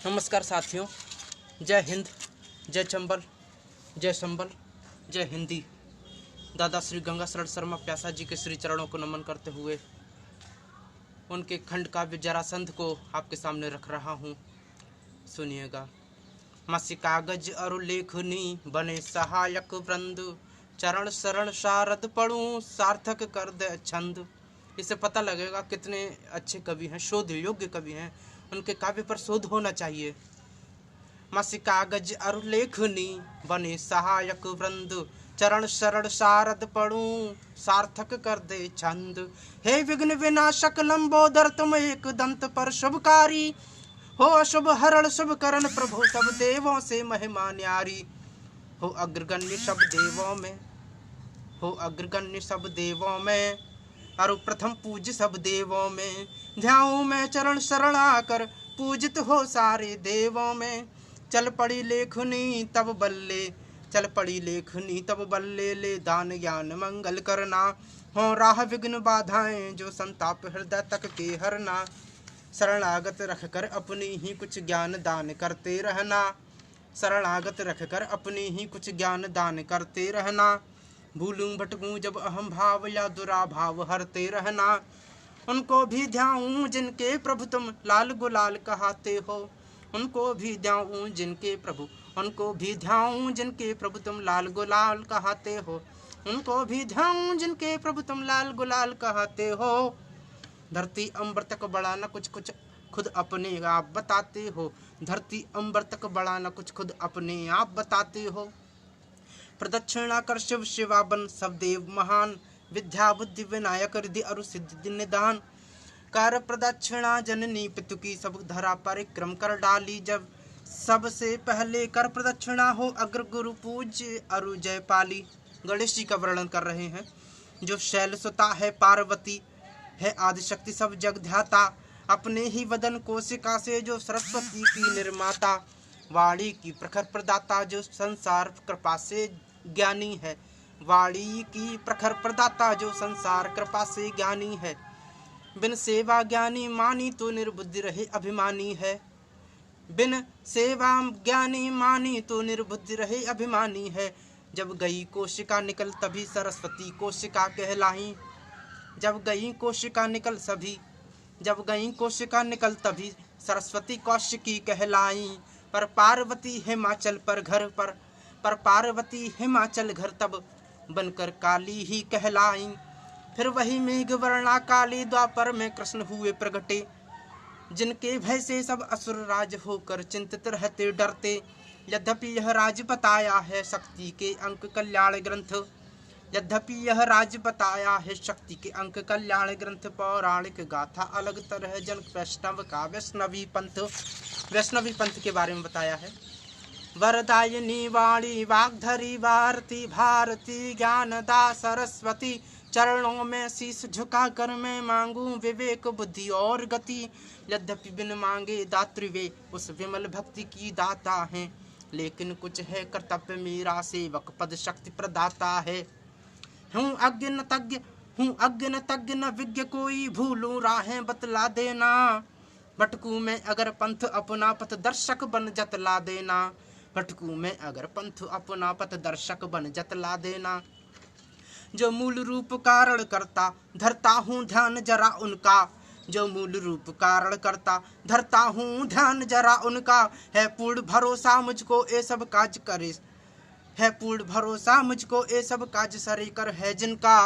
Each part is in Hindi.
नमस्कार साथियों, जय हिंद, जय चंबल, जय संबल, जय हिंदी। दादा श्री गंगा शरण शर्मा प्यासा जी के श्री चरणों को नमन करते हुए उनके खंड काव्य जरासंध को आपके सामने रख रहा हूँ। सुनिएगा। मासी कागज और लेखनी बने सहायक वृंद, चरण शरण शारद पढ़ूं सार्थक कर दे छंद। इससे पता लगेगा कितने अच्छे कवि हैं, शोध योग्य कवि हैं। उनके काव्य पर शोध होना चाहिए। मासी कागज और लेखनी बने सहायक वृंद, चरण शरण शारद पढ़ूं सार्थक कर दे छंद। हे विघ्न विनाशक लंबोदर तुम एक दंत पर शुभकारी, हो अशुभ हरण शुभ करण प्रभु सब देवों से महिमा न्यारी। हो अग्रगण्य सब देवों में, हो अग्रगण्य सब देवों में, और प्रथम पूज्य सब देवों में। ध्याऊं मैं चरण शरण आकर, पूजित हो सारे देवों में। चल पड़ी लेखनी तब बल्ले, चल पड़ी लेखनी तब बल्ले, ले दान ज्ञान मंगल करना। हो राह विघ्न बाधाएं जो संताप हृदय तक के हरना। शरणागत रखकर अपनी ही कुछ ज्ञान दान करते रहना, शरणागत रखकर अपनी ही कुछ ज्ञान दान करते रहना। भूलूं भटकूं जब अहम भाव या दुरा भाव हरते रहना। उनको भी ध्याऊं जिनके प्रभु तुम लाल गुलाल कहाते हो, उनको भी ध्याऊं जिनके प्रभु, उनको भी ध्याऊं जिनके प्रभु तुम लाल गुलाल कहाते हो, उनको भी ध्याऊं जिनके प्रभु तुम लाल गुलाल कहाते हो। धरती अंबर तक बड़ा न कुछ कुछ खुद अपने आप बताते हो, धरती अंबर तक बड़ा न कुछ खुद अपने आप बताते हो। प्रदक्षिणा कर शिव शिवा बन सब देव महान, विद्या बुद्धि विनायक रिद्धि अरु सिद्धि निदान। कर प्रदक्षिणा जननी पितु की सब धरा परिक्रम कर डाली जब। सबसे पहले कर प्रदक्षिणा हो अग्र गुरु पूज्य अरु जयपाली। गणेश जी का वर्णन कर रहे हैं। जो शैल सुता है पार्वती, है आदिशक्ति सब जग ध्याता। अपने ही वदन कोशिका से जो सरस्वती की निर्माता। वाणी की प्रखर प्रदाता जो संसार कृपा से ज्ञानी है, वाणी की प्रखर प्रदाता जो संसार कृपा से ज्ञानी है। बिन सेवा ज्ञानी मानी तो निर्बुद्धि रहे अभिमानी है, बिन सेवा ज्ञानी मानी तो निर्बुद्धि रहे अभिमानी है। जब गई कोशिका निकल तभी सरस्वती कोशिका कहलाई, जब गई कोशिका निकल सभी, जब गई कोशिका निकल तभी सरस्वती कौशिकी कहलाई। पर पार्वती हिमाचल पर घर पर पार्वती हिमाचल घर तब बनकर काली ही कहलाई। फिर वही मेघ वर्णा काली द्वापर में कृष्ण हुए प्रगटे, जिनके भय से सब असुर राज होकर चिंतित रहते डरते। यद्यपि यह राज बताया है शक्ति के अंक कल्याण ग्रंथ, यद्यपि यह राज बताया है शक्ति के अंक कल्याण ग्रंथ। पौराणिक गाथा अलग तरह जन वैष्णव का वैष्णवी पंथ के बारे में बताया है। वरदायिनी वाणी वाग्धरी भारती, भारती ज्ञानदा सरस्वती। चरणों में शीश झुका कर मैं मांगू विवेक बुद्धि और गति। यद्यपि बिन मांगे दात्री वे उस विमल भक्ति की दाता हैं, लेकिन कुछ है कर्तव्य मेरा सेवक पद शक्ति प्रदाता है। हूँ अज्ञ न तज्ञ, हूँ अज्ञ न तज्ञ न विज्ञ कोई, भूलूं राहें बतला देना। भटकू मैं अगर पंथ अपना पथ दर्शक बन जतला देना, भटकू मैं अगर पंथ अपना पथ दर्शक बन जतला देना। जो मूल रूप कारण करता धरता हूँ ध्यान जरा उनका, जो मूल रूप कारण करता धरता हूँ ध्यान जरा उनका। है पूर्ण भरोसा मुझको ये सब काज करे, है पूर्ण भरोसा मुझको ये सब काज सरे कर है जिनका।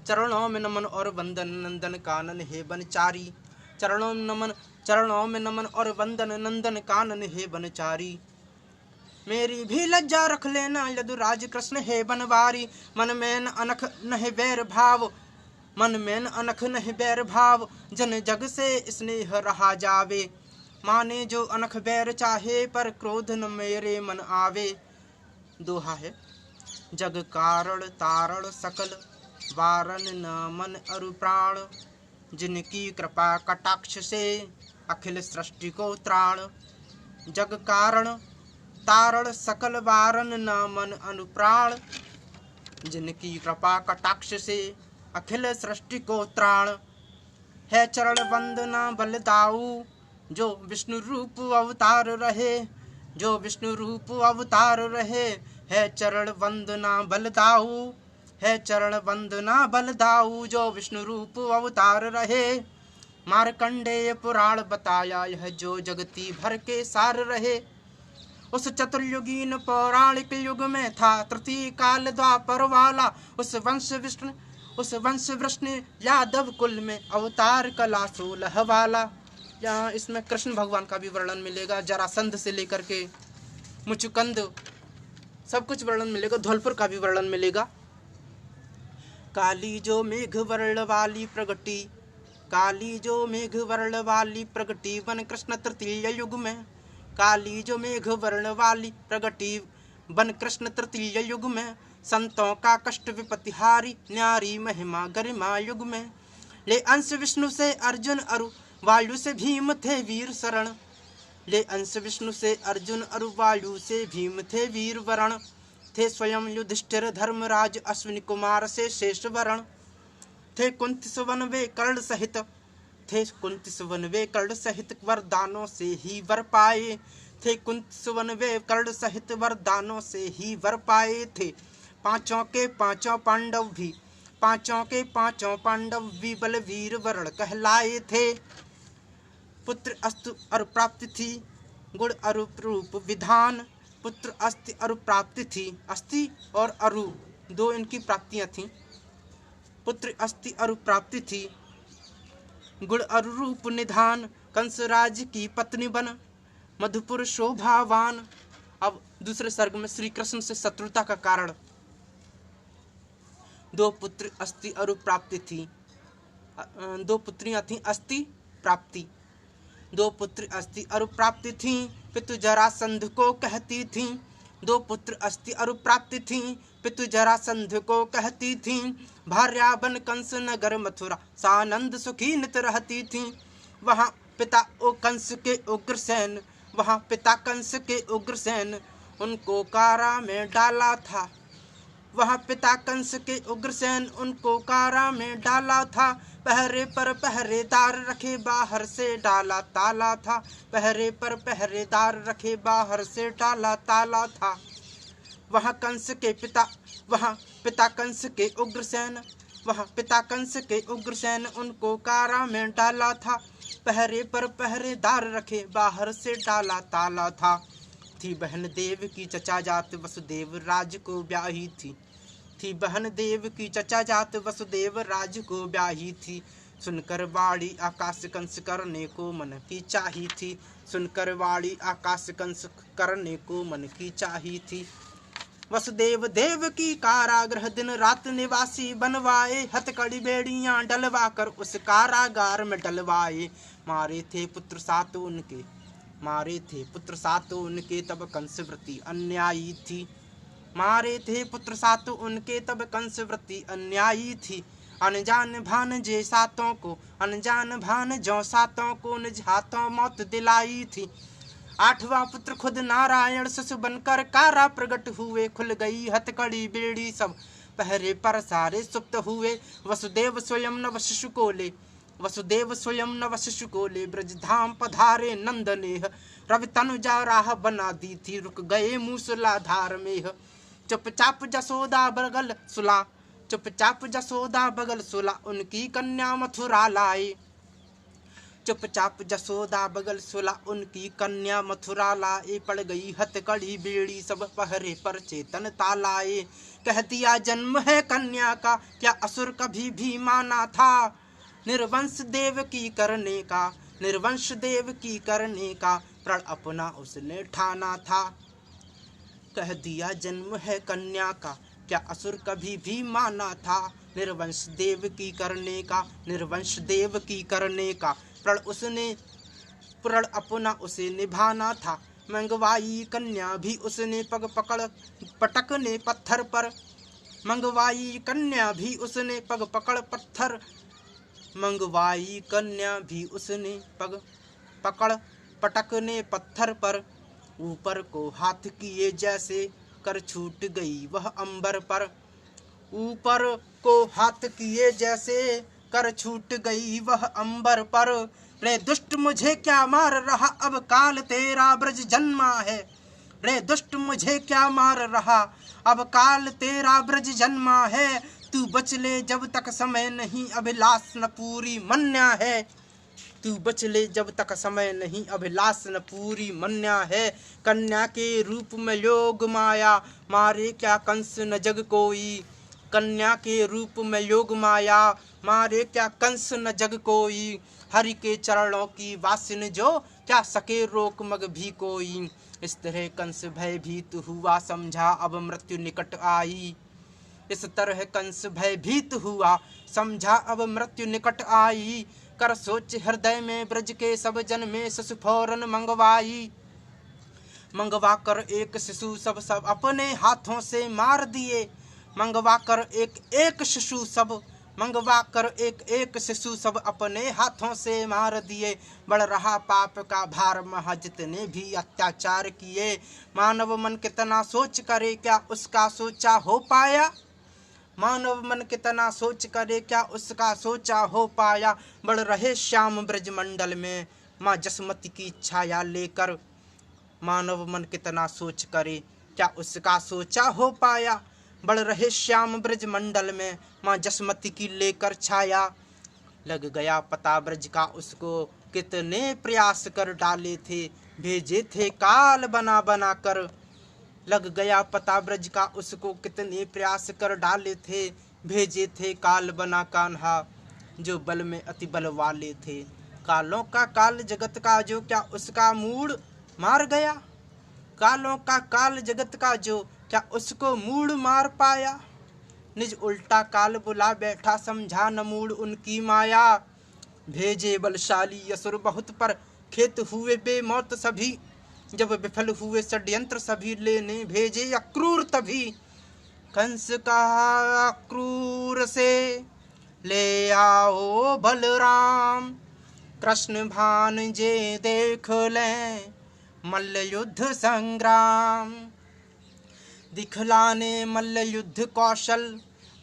चरणों में नमन और वंदन नंदन कानन हे बनचारी, चरणों में नमन और वंदन नंदन कानन हे बनचारी। मेरी भी लज्जा रख लेना यदुराज कृष्ण हे बनवारी। मन में न अनख नहीं बैर भाव, मन में न अनख नहीं बैर भाव, जन जग से स्नेह रहा जावे। माने जो अनख बैर चाहे पर क्रोध न मेरे मन आवे। दोहा है। जग कारण तारण सकल वारन न मन अरु प्राण, जिनकी कृपा कटाक्ष से अखिल सृष्टि को त्राण। जग कारण तारण सकल वारन न मन अनुप्राण, जिनकी कृपा कटाक्ष से अखिल सृष्टि को त्राण। है चरण वंदना बल दाऊ, जो विष्णु रूप अवतार रहे, जो विष्णु रूप अवतार रहे, है चरण वंदना बलदाऊ, है चरण वंदना बलदाऊ। जो विष्णु रूप अवतार रहे, मार्कंडेय पुराण बताया यह जो जगती भर के सार रहे। उस चतुर्युगीन पौराणिक युग में था तृतीय काल द्वापर वाला, उस वंश विष्णु यादव कुल में अवतार कला 16 वाला। यहाँ इसमें कृष्ण भगवान का भी वर्णन मिलेगा, जरासंध से लेकर के मुचुकंद सब कुछ वर्णन मिलेगा, धौलपुर का भी वर्णन मिलेगा। काली जो मेघ वर्ण वाली प्रगटी, काली जो मेघ वर्ण वाली प्रगटी बन कृष्ण तृतीय युग में, काली जो मेघ वर्ण वाली प्रगटी बन कृष्ण तृतीय युग में। संतों का कष्ट विपतिहारी न्यारी महिमा गरिमा युग में। ले अंश विष्णु से अर्जुन अरु वायु से भीम थे वीर शरण, ले अंश विष्णु से अर्जुन अरु वायु से भीम थे वीर वरण। थे स्वयं युधिष्ठिर धर्मराज अश्विनी कुमार से शेष वरण, थे कुंती सुवन वे कर्ण सहित, थे कुंती सुवन वे कर्ण सहित वरदानों से ही वर पाए, थे कुंती सुवन वे कर्ण सहित वरदानों से ही वर पाए थे। पांचों के पांचों पांडव भी, पांचों के पांचों पांडव भी बलवीर वरण कहलाए थे। पुत्र अस्तु अरु प्राप्ति थी गुण अरु रूप विधान, पुत्र अस्ति अरु प्राप्ति थी, अस्ति और अरु दो इनकी प्राप्तियां थीं। पुत्र अस्ति अरु प्राप्ति थी गुण अरु रूप निधान, कंसराज की पत्नी बन मधुपुर शोभावान। अब दूसरे सर्ग में श्री कृष्ण से शत्रुता का कारण। दो पुत्र अस्ति अरु प्राप्ति थी, दो पुत्रियां थीं अस्ति प्राप्ति, दो पुत्र अस्ति अरु प्राप्ति थी, पितु जरासंध को कहती थी। दो पुत्र अस्ति अरु प्राप्ति थी, पितु जरासंध को कहती थी। भार्या बन कंस नगर मथुरा सानंद सुखी नित रहती थी। वहाँ पिता ओ कंस के उग्रसेन, वहाँ पिता कंस के उग्रसेन उनको कारा में डाला था, वहाँ पिता कंस के उग्रसेन उनको कारा में डाला था। पहरे पर पहरेदार रखे बाहर से डाला ताला था, पहरे पर पहरेदार रखे बाहर से डाला ताला था। वहाँ कंस के पिता, वहाँ पिता कंस के उग्रसेन, वहाँ पिता कंस के उग्रसेन उनको कारा में डाला था। पहरे पर पहरेदार रखे बाहर से डाला ताला था। थी बहन देव की चचा जात वसुदेव राज को ब्याही थी, थी बहन देव की चचा जात वसुदेव राज को ब्याही थी। सुनकर वाणी आकाश कंस करने को मन की चाही थी, सुनकर वाणी आकाश कंस करने को मन की चाही थी। वसुदेव देव की कारागृह दिन रात निवासी बनवाए, हथकड़ी बेड़ियां डलवा कर उस कारागार में डलवाए। मारे थे पुत्र सात उनके, मारे थे पुत्र सात उनके तब कंस वृत्ति अन्यायी थी, मारे थे पुत्र सात उनके तब कंस वृत्ति अन्यायी थी। अनजान भान जे सातों को, अनजान भान जो सातों को निज हाथों मौत दिलाई थी। आठवां पुत्र खुद नारायण शिशु बनकर कारा प्रकट हुए, खुल गई हथकड़ी बेड़ी सब पहरे पर सारे सुप्त हुए। वसुदेव स्वयं नव शिशु को ले, वसुदेव स्वयं नव शिशु को ले ब्रज धाम पधारे नंदनेह। रवि तनुजा राह बना दी थी, रुक गए मूसलाधार में। चुपचाप जसोदा बगल सुला, चुपचाप जसोदा बगल सुला उनकी कन्या मथुरा लाए। चुपचाप जसोदा बगल सुला उनकी कन्या मथुरा लाए। पड़ गई हथकड़ी बेड़ी सब पहरे पर चेतन तालाए। कह दिया जन्म है कन्या का, क्या असुर कभी भी माना था। निर्वंश देव की करने का, निर्वंश देव की करने का प्रण अपना उसने ठाना था। कह दिया जन्म है कन्या का, क्या असुर कभी भी माना था। निर्वंश देव की करने का, निर्वंश देव की करने का प्रण उसने, प्रण अपना उसे निभाना था। मंगवाई कन्या भी उसने पग पकड़ पटकने पत्थर पर, मंगवाई कन्या भी उसने पग पकड़ पत्थर, मंगवाई कन्या भी उसने पग पकड़ पटकने पत्थर पर। ऊपर को हाथ किए जैसे कर छूट गई वह अंबर पर, ऊपर को हाथ किए जैसे कर छूट गई वह अंबर पर। रे दुष्ट मुझे क्या मार रहा, अब काल तेरा ब्रज जन्मा है। रे दुष्ट मुझे क्या मार रहा, अब काल तेरा ब्रज जन्मा है। तू बच ले जब तक समय नहीं, अभिलाष न पूरी मन्या है। तू बच ले जब तक समय नहीं, अभिलाष न पूरी मन्या है। कन्या के रूप में योग माया, मारे क्या कंस न जग कोई। कन्या के रूप में योग माया, मारे क्या कंस न जग कोई। हरि के चरणों की वासिन जो, क्या सके रोक मग भी कोई। इस तरह कंस भयभीत हुआ, समझा अब मृत्यु निकट आई। इस तरह कंस भयभीत हुआ, समझा अब मृत्यु निकट आई। कर सोच हृदय में ब्रज के सब जन में, शिशु फौरन मंगवाई। मंगवा कर एक शिशु सब अपने हाथों से मार दिए। मंगवा कर एक शिशु सब, मंगवा कर एक शिशु सब अपने हाथों से मार दिए। बढ़ रहा पाप का भार महा, जितने भी अत्याचार किए। मानव मन कितना सोच करे, क्या उसका सोचा हो पाया। मानव मन कितना सोच करे, क्या उसका सोचा हो पाया। बढ़ रहे श्याम ब्रज मंडल में, माँ जसमती की छाया लेकर। मानव मन कितना सोच करे, क्या उसका सोचा हो पाया। बढ़ रहे श्याम ब्रज मंडल में, माँ जसमती की लेकर छाया। लग गया पता ब्रज का उसको, कितने प्रयास कर डाले थे, भेजे थे काल बना बना कर। लग गया पता ब्रज का उसको, कितने प्रयास कर डाले थे, भेजे थे काल बना कान्हा, जो बल में अति बल वाले थे। कालों का काल जगत का जो, क्या उसका मूड मार गया। कालों का काल जगत का जो, क्या उसको मूड मार पाया। निज उल्टा काल बुला बैठा, समझा न मूड उनकी माया। भेजे बलशाली असुर बहुत, पर खेत हुए बेमौत सभी। जब विफल हुए षड्यंत्र सभी, लेने भेजे अक्रूर तभी। कंस कहा अक्रूर से, ले आओ बलराम, कृष्ण भानजे देख लें मल्ल युद्ध संग्राम। दिखलाने मल्ल युद्ध कौशल,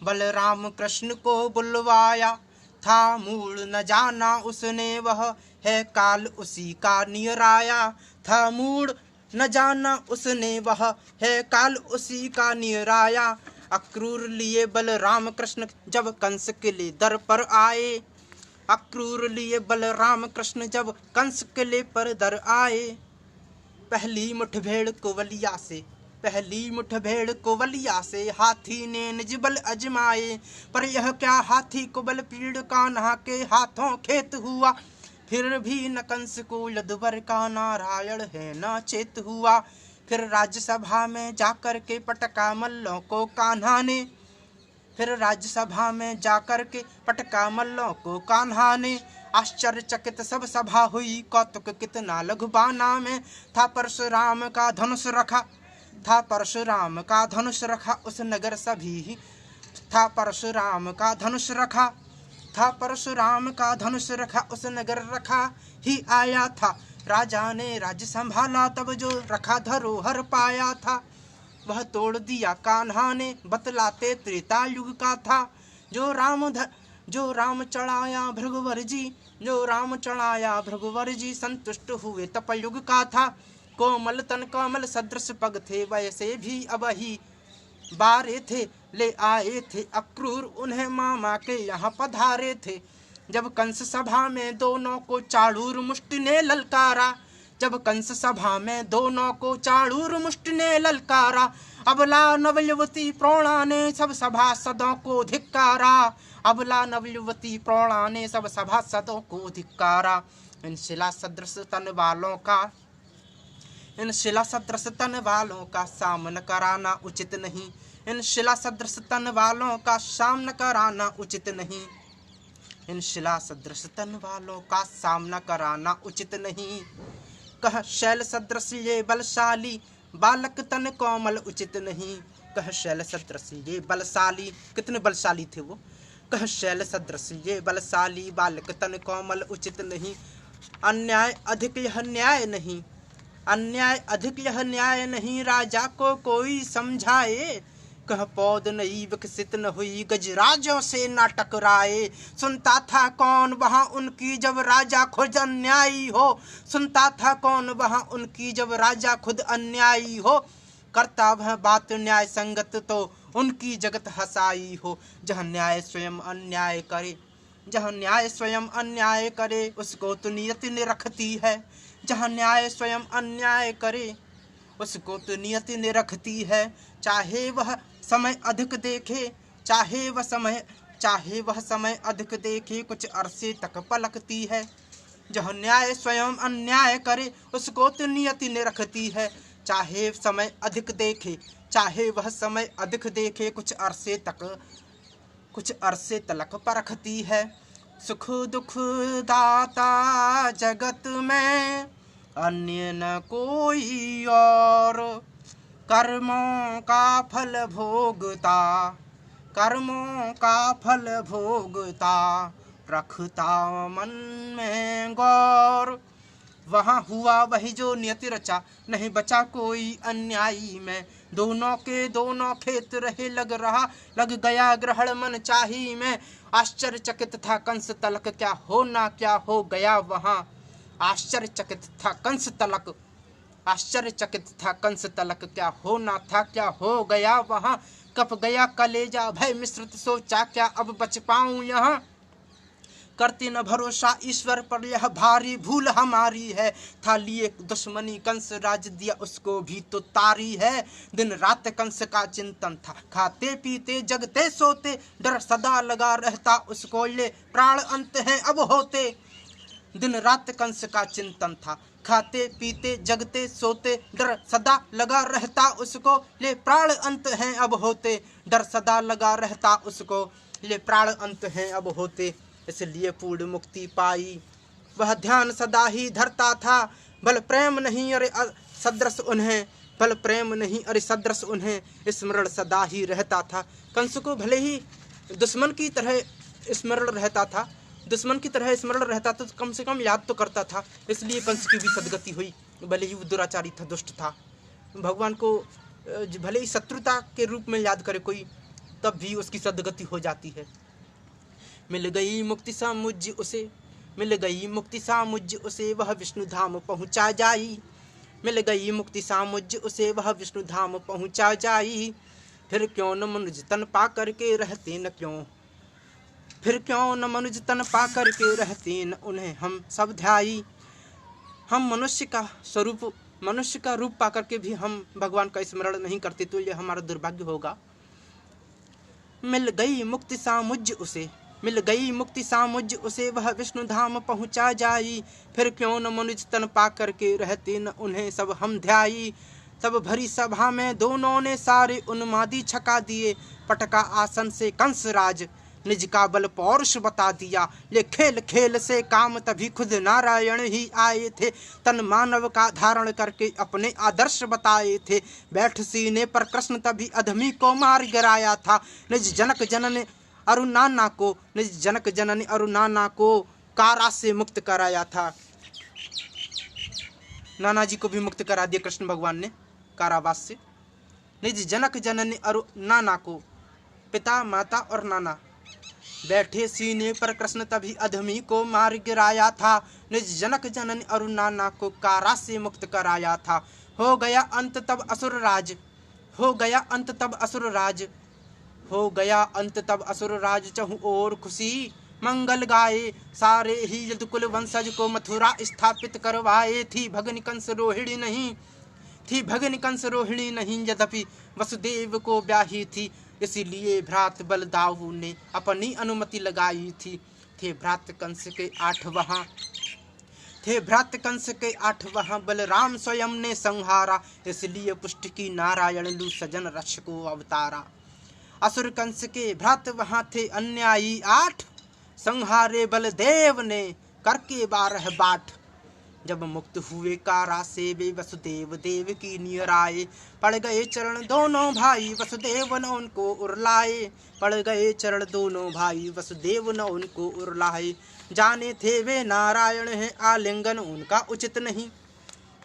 बलराम कृष्ण को बुलवाया। था मूड न जाना उसने वह, है काल उसी का नियराया। था मूड न जाना उसने वह, है काल उसी का नियराया। अक्रूर लिए बलराम कृष्ण जब कंस किले दर पर आए। अक्रूर लिए बलराम कृष्ण जब कंस किले पर दर आए। पहली मुठभेड़ कुवलिया से, पहली मुठभेड़ कुवलिया से, हाथी ने निज बल अजमाए। पर यह क्या हाथी को बल पीड़, कान्हा के हाथों खेत हुआ। फिर भी न कंस को यदुवर का, नारायण है न चेत हुआ। फिर राज्यसभा में जाकर के पटका मल्लों को कान्हा ने। फिर राज्यसभा में जाकर के पटका मल्लों को कान्हा ने। आश्चर्यचकित सब सभा हुई, कौतुक कितना लघुबाना में। था परशुराम का धनुष रखा, था परशुराम का धनुष रखा उस नगर सभी। था परशुराम का धनुष रखा, था परशुराम का धनुष रखा उस नगर रखा ही आया था। राजा ने राज्य संभाला, तब जो रखा धरोहर पाया था, वह तोड़ दिया कान्हा ने, बतलाते त्रेता युग का था। जो राम चढ़ाया भृगुवर जी, जो राम चढ़ाया भृगुवर जी, संतुष्ट हुए तपयुग का था। कोमल तन कोमल सदृश पग थे, वैसे भी अब ही बारे थे। ले आए थे अक्रूर उन्हें मामा के यहाँ पधारे थे। जब कंस सभा में दोनों को चाड़ूर मुष्टि ने ललकारा। जब कंस सभा में दोनों को चाड़ूर मुष्टि ने ललकारा। अबला नवयुवती प्रौढ़ा ने सब सभासदों को धिक्कारा। अबला नवयुवती प्रौढ़ा ने सब सभासदों को धिक्कारा। इन शिला सदृश तन वालों का, इन शिला सदृश तन वालों का सामना कराना उचित नहीं। इन शिला सदृश तन वालों का सामना कराना उचित नहीं। इन शिला सदृश तन वालों का सामना कराना उचित नहीं। कह शैल सदृश ये बलशाली, बालक तन कोमल उचित नहीं। कह शैल सदृश ये बलशाली, कितने बलशाली थे वो। कह शैल सदृश ये बलशाली, बालक तन कोमल उचित नहीं। अन्याय अधिक यह न्याय नहीं, अन्याय अधिक यह न्याय नहीं। राजा को कोई समझाए, कह पौध नहीं विकसित न हुई, गजराजों से ना टकराए। सुनता था कौन वहाँ उनकी जब राजा खुद अन्यायी हो, सुनता था कौन वहाँ उनकी जब राजा खुद अन्यायी हो। करता वह बात न्याय संगत तो उनकी जगत हसाई हो। जहाँ न्याय स्वयं अन्याय करे, जहाँ न्याय स्वयं अन्याय करे, उसको तो नियति ने रखती है। जहाँ न्याय स्वयं अन्याय करे, उसको तो नियति ने रखती है। चाहे वह समय अधिक देखे, चाहे वह समय अधिक देखे, कुछ अरसे तक पलकती है। जहाँ न्याय स्वयं अन्याय करे, उसको तो नियति ने रखती है। चाहे समय अधिक देखे, चाहे वह समय अधिक देखे, कुछ अरसे तलक परखती है। सुख दुख दाता जगत में अन्य न कोई और, कर्मों का फल भोगता, कर्मों का फल भोगता, रखता मन में गौर। वहाँ हुआ वही जो नियति रचा, नहीं बचा कोई अन्यायी में। दोनों के दोनों खेत रहे, लग गया ग्रहण मन चाही में। आश्चर्यचकित था कंस तलक, क्या होना क्या हो गया वहाँ। आश्चर्यचकित था कंस तलक, आश्चर्यचकित था कंस तलक, क्या होना था क्या हो गया वहाँ। कप गया कलेजा भय मिश्रित, सोचा क्या अब बच पाऊं यहाँ। करते न भरोसा ईश्वर पर, यह भारी भूल हमारी है। था लिए दुश्मनी कंस राज दिया, उसको भी तो तारी है। दिन रात कंस का चिंतन था, खाते पीते जगते सोते, डर सदा लगा रहता उसको, ले प्राण अंत है अब होते। दिन रात कंस का चिंतन था, खाते पीते जगते सोते, डर सदा लगा रहता उसको, ले प्राण अंत है अब होते। डर सदा लगा रहता उसको, ले प्राण अंत है अब होते। इसलिए पूर्ण मुक्ति पाई वह ध्यान सदा ही धरता था। बल प्रेम नहीं अरे सदृश उन्हें, बल प्रेम नहीं अरे सदृश उन्हें, स्मरण सदा ही रहता था। कंस को भले ही दुश्मन की तरह स्मरण रहता था, दुश्मन की तरह स्मरण रहता था, तो कम से कम याद तो करता था। इसलिए कंस की भी सदगति हुई। भले ही वो दुराचारी था, दुष्ट था, भगवान को भले ही शत्रुता के रूप में याद करे कोई, तब भी उसकी सदगति हो जाती है। मिल गई मुक्ति सा मुझ उसे, मिल गई मुक्ति सा मुझ उसे, वह विष्णु धाम पहुँचा जाई। मिल गई मुक्ति सा मुझ उसे, वह विष्णु धाम पहुँचा जाई। फिर क्यों न मनुज तन पा करके रहते न क्यों, फिर क्यों न मनुज तन पा करके रहते न उन्हें हम सब ध्याई। हम मनुष्य का स्वरूप, मनुष्य का रूप पा करके भी हम भगवान का स्मरण नहीं करते, तो ये हमारा दुर्भाग्य होगा। मिल गई मुक्ति सा मुझ उसे, मिल गई मुक्ति सा मुझ उसे, वह विष्णु धाम पहुँचा जाई। फिर क्यों न मनुज तन पा करके रहते न उन्हें सब हम ध्याई। तब भरी सभा में दोनों ने सारे उन्मादी छका दिए, पटका आसन से कंस राज, निज का बल पौरुष बता दिया। ले खेल खेल से काम तभी खुद नारायण ही आए थे, तन मानव का धारण करके अपने आदर्श बताए थे। बैठ सीने पर कृष्ण तभी अधमी को मार गिराया था, निज जनक जनन अरुनाना को, निज जनक जननी अरुनाना को कारा से मुक्त कराया था। नाना जी को भी मुक्त करा दिया कृष्ण भगवान ने कारावास से। निज जनक जननी अरुनाना को, पिता माता और नाना, बैठे सीने पर कृष्ण तभी अधमी को मार गिराया था। निज जनक जननी अरुनाना को कारा से मुक्त कराया था। हो गया अंत तब असुर राज, हो गया अंत तब असुर राज, हो गया अंत तब असुर राज। चहु और खुशी मंगल गाए, सारे ही यदुकुल वंशज को मथुरा स्थापित करवाए। थी भगनि कंस रोहिणी नहीं, थी भगनि कंस रोहिणी नहीं, यद्यपि वसुदेव को ब्याही थी, इसीलिए भ्रात बलदाऊ ने अपनी अनुमति लगाई थी। थे भ्रात कंस के 8 वहाँ, थे भ्रात कंस के 8 वहाँ, बलराम स्वयं ने संहारा, इसलिए पुष्टि की नारायण लू सजन रक्ष को अवतारा। असुर कंस के भ्रात वहाँ थे अन्यायी 8, संहारे बलदेव ने करके 12 बाट। जब मुक्त हुए कारा से वे वसुदेव देव की नियर आए, पड़ गए चरण दोनों भाई वसुदेव न उनको उरलाए। पड़ गए चरण दोनों भाई वसुदेव न उनको उरलाए। जाने थे वे नारायण हैं, आलिंगन उनका उचित नहीं,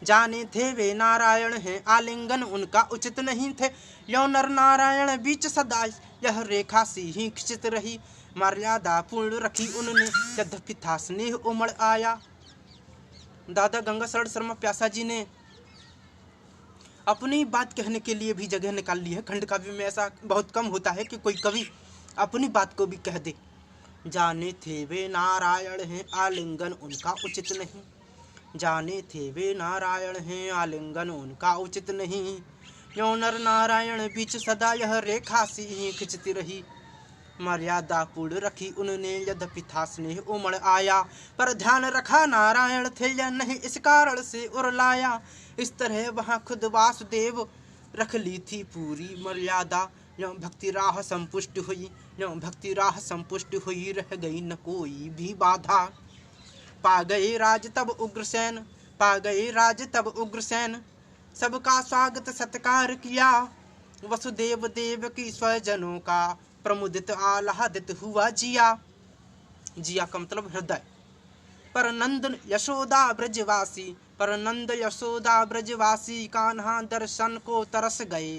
जाने थे वे नारायण हैं, आलिंगन उनका उचित नहीं थे। यो नर नारायण बीच सदा यह रेखा सी ही खिंचित रही, मर्यादा पूर्ण रखी उनने, यद्यपि था स्नेह उमड़ आया। दादा गंगा शरण शर्मा प्यासा जी ने अपनी बात कहने के लिए भी जगह निकाल ली है। खंड काव्य में ऐसा बहुत कम होता है कि कोई कवि अपनी बात को भी कह दे। जाने थे वे नारायण हैं, आलिंगन उनका उचित नहीं। जाने थे वे नारायण हैं, आलिंगन उनका उचित नहीं। यो नर नारायण बीच सदा यह रेखा सी ही खिंचती रही, मर्यादा पूर्ण रखी उनने, यद्यपि था स्नेह उमड़ आया। पर ध्यान रखा नारायण थे या नहीं, इस कारण से उरलाया। इस तरह वहाँ खुद वासुदेव रख ली थी पूरी मर्यादा। यो भक्ति राह संपुष्ट हुई, यो भक्ति राह संपुष्ट हुई, रह गई न कोई भी बाधा। पा गए राज तब उग्रसेन, पा गए राज तब उग्रसेन, सबका स्वागत सत्कार किया। वसुदेव देव की स्वजनों का प्रमुदित आह्लादित हुआ जिया। जिया का मतलब हृदय। पर नंद यशोदा ब्रजवासी, पर नंद यशोदा ब्रजवासी, कान्हा दर्शन को तरस गए।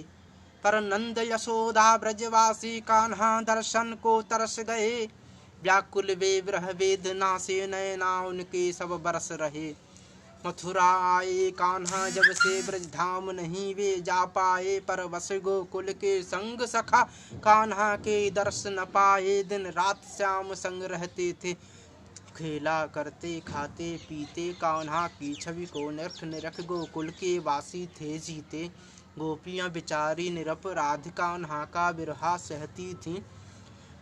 पर नंद यशोदा ब्रजवासी, कान्हा दर्शन को तरस गए। व्याकुल वे विरह वेदना से, नैना उनके सब बरस रहे। मथुरा आए कान्हा जब से, ब्रज धाम नहीं वे जा पाए। पर वस गोकुल के संग सखा, कान्हा के दर्श न पाए। दिन रात श्याम संग रहते थे, खेला करते खाते पीते। कान्हा की छवि को निरख निरख गोकुल के वासी थे जीते। गोपियाँ बेचारी निरपराध, कान्हा का बिरहा सहती थीं।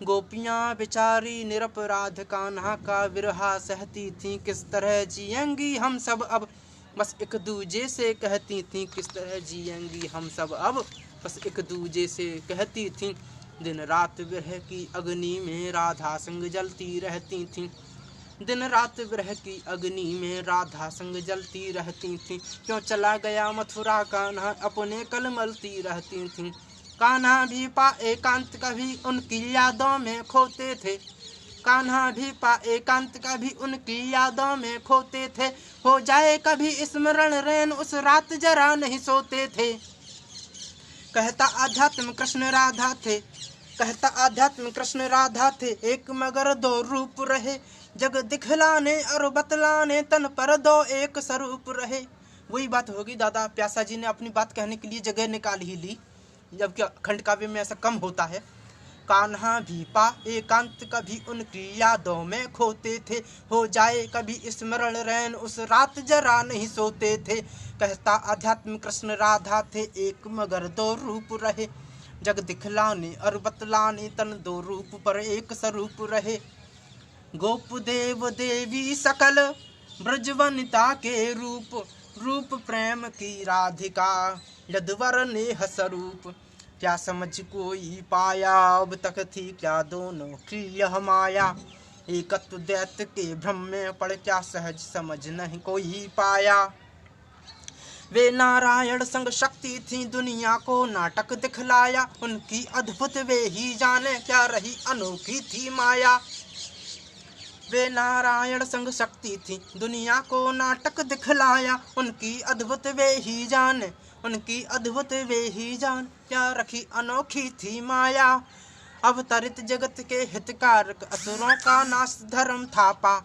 गोपियाँ बेचारी निरपराध, कान्हा का विरहा सहती थीं। किस तरह जिएंगी हम सब अब, बस एक दूजे से कहती थीं। किस तरह जिएंगी हम सब अब, बस एक दूजे से कहती थीं। दिन रात विरह की अग्नि में राधा संग जलती रहती थीं। दिन रात विरह की अग्नि में राधा संग जलती रहती थीं। क्यों चला गया मथुरा कान्हा, अपने कलमलती रहती थीं। कान्हा भी पा एकांत कभी उनकी यादों में खोते थे। कान्हा भी पा एकांत कभी उनकी यादों में खोते थे। हो जाए कभी स्मरण रैन, उस रात जरा नहीं सोते थे। कहता आध्यात्म कृष्ण राधा थे, कहता आध्यात्म कृष्ण राधा थे। एक मगर दो रूप रहे, जग दिखलाने और बतलाने, तन पर दो एक स्वरूप रहे। वही बात होगी, दादा प्यासा जी ने अपनी बात कहने के लिए जगह निकाल ही ली, जबकि खंड काव्य में ऐसा कम होता है। कान्हा भी पा एकांत कभी उनकी यादों में खोते थे। हो जाए कभी स्मरण रैन, उस रात जरा नहीं सोते थे। कहता आध्यात्म कृष्ण राधा थे, एक मगर दो रूप रहे। जग दिखलाने और बतलाने, तन दो रूप पर एक स्वरूप रहे। गोप देव देवी सकल ब्रजवनिता के रूप, रूप प्रेम की राधिका यदुवर नेह स्वरूप। क्या समझ कोई पाया, अब तक थी क्या दोनों की यह माया। एकत्व दैत्य के भ्रम में पड़, क्या सहज समझ नहीं कोई पाया। वे नारायण संग शक्ति थी, दुनिया को नाटक दिखलाया। उनकी अद्भुत वे ही जाने, क्या रही अनोखी थी माया। वे नारायण संग शक्ति थी, दुनिया को नाटक दिखलाया। उनकी अद्भुत वे ही जाने, उनकी अद्भुत वे ही जान, क्या रखी अनोखी थी माया। अवतरित जगत के हितकारक, असुरों का नाश धर्म थापा।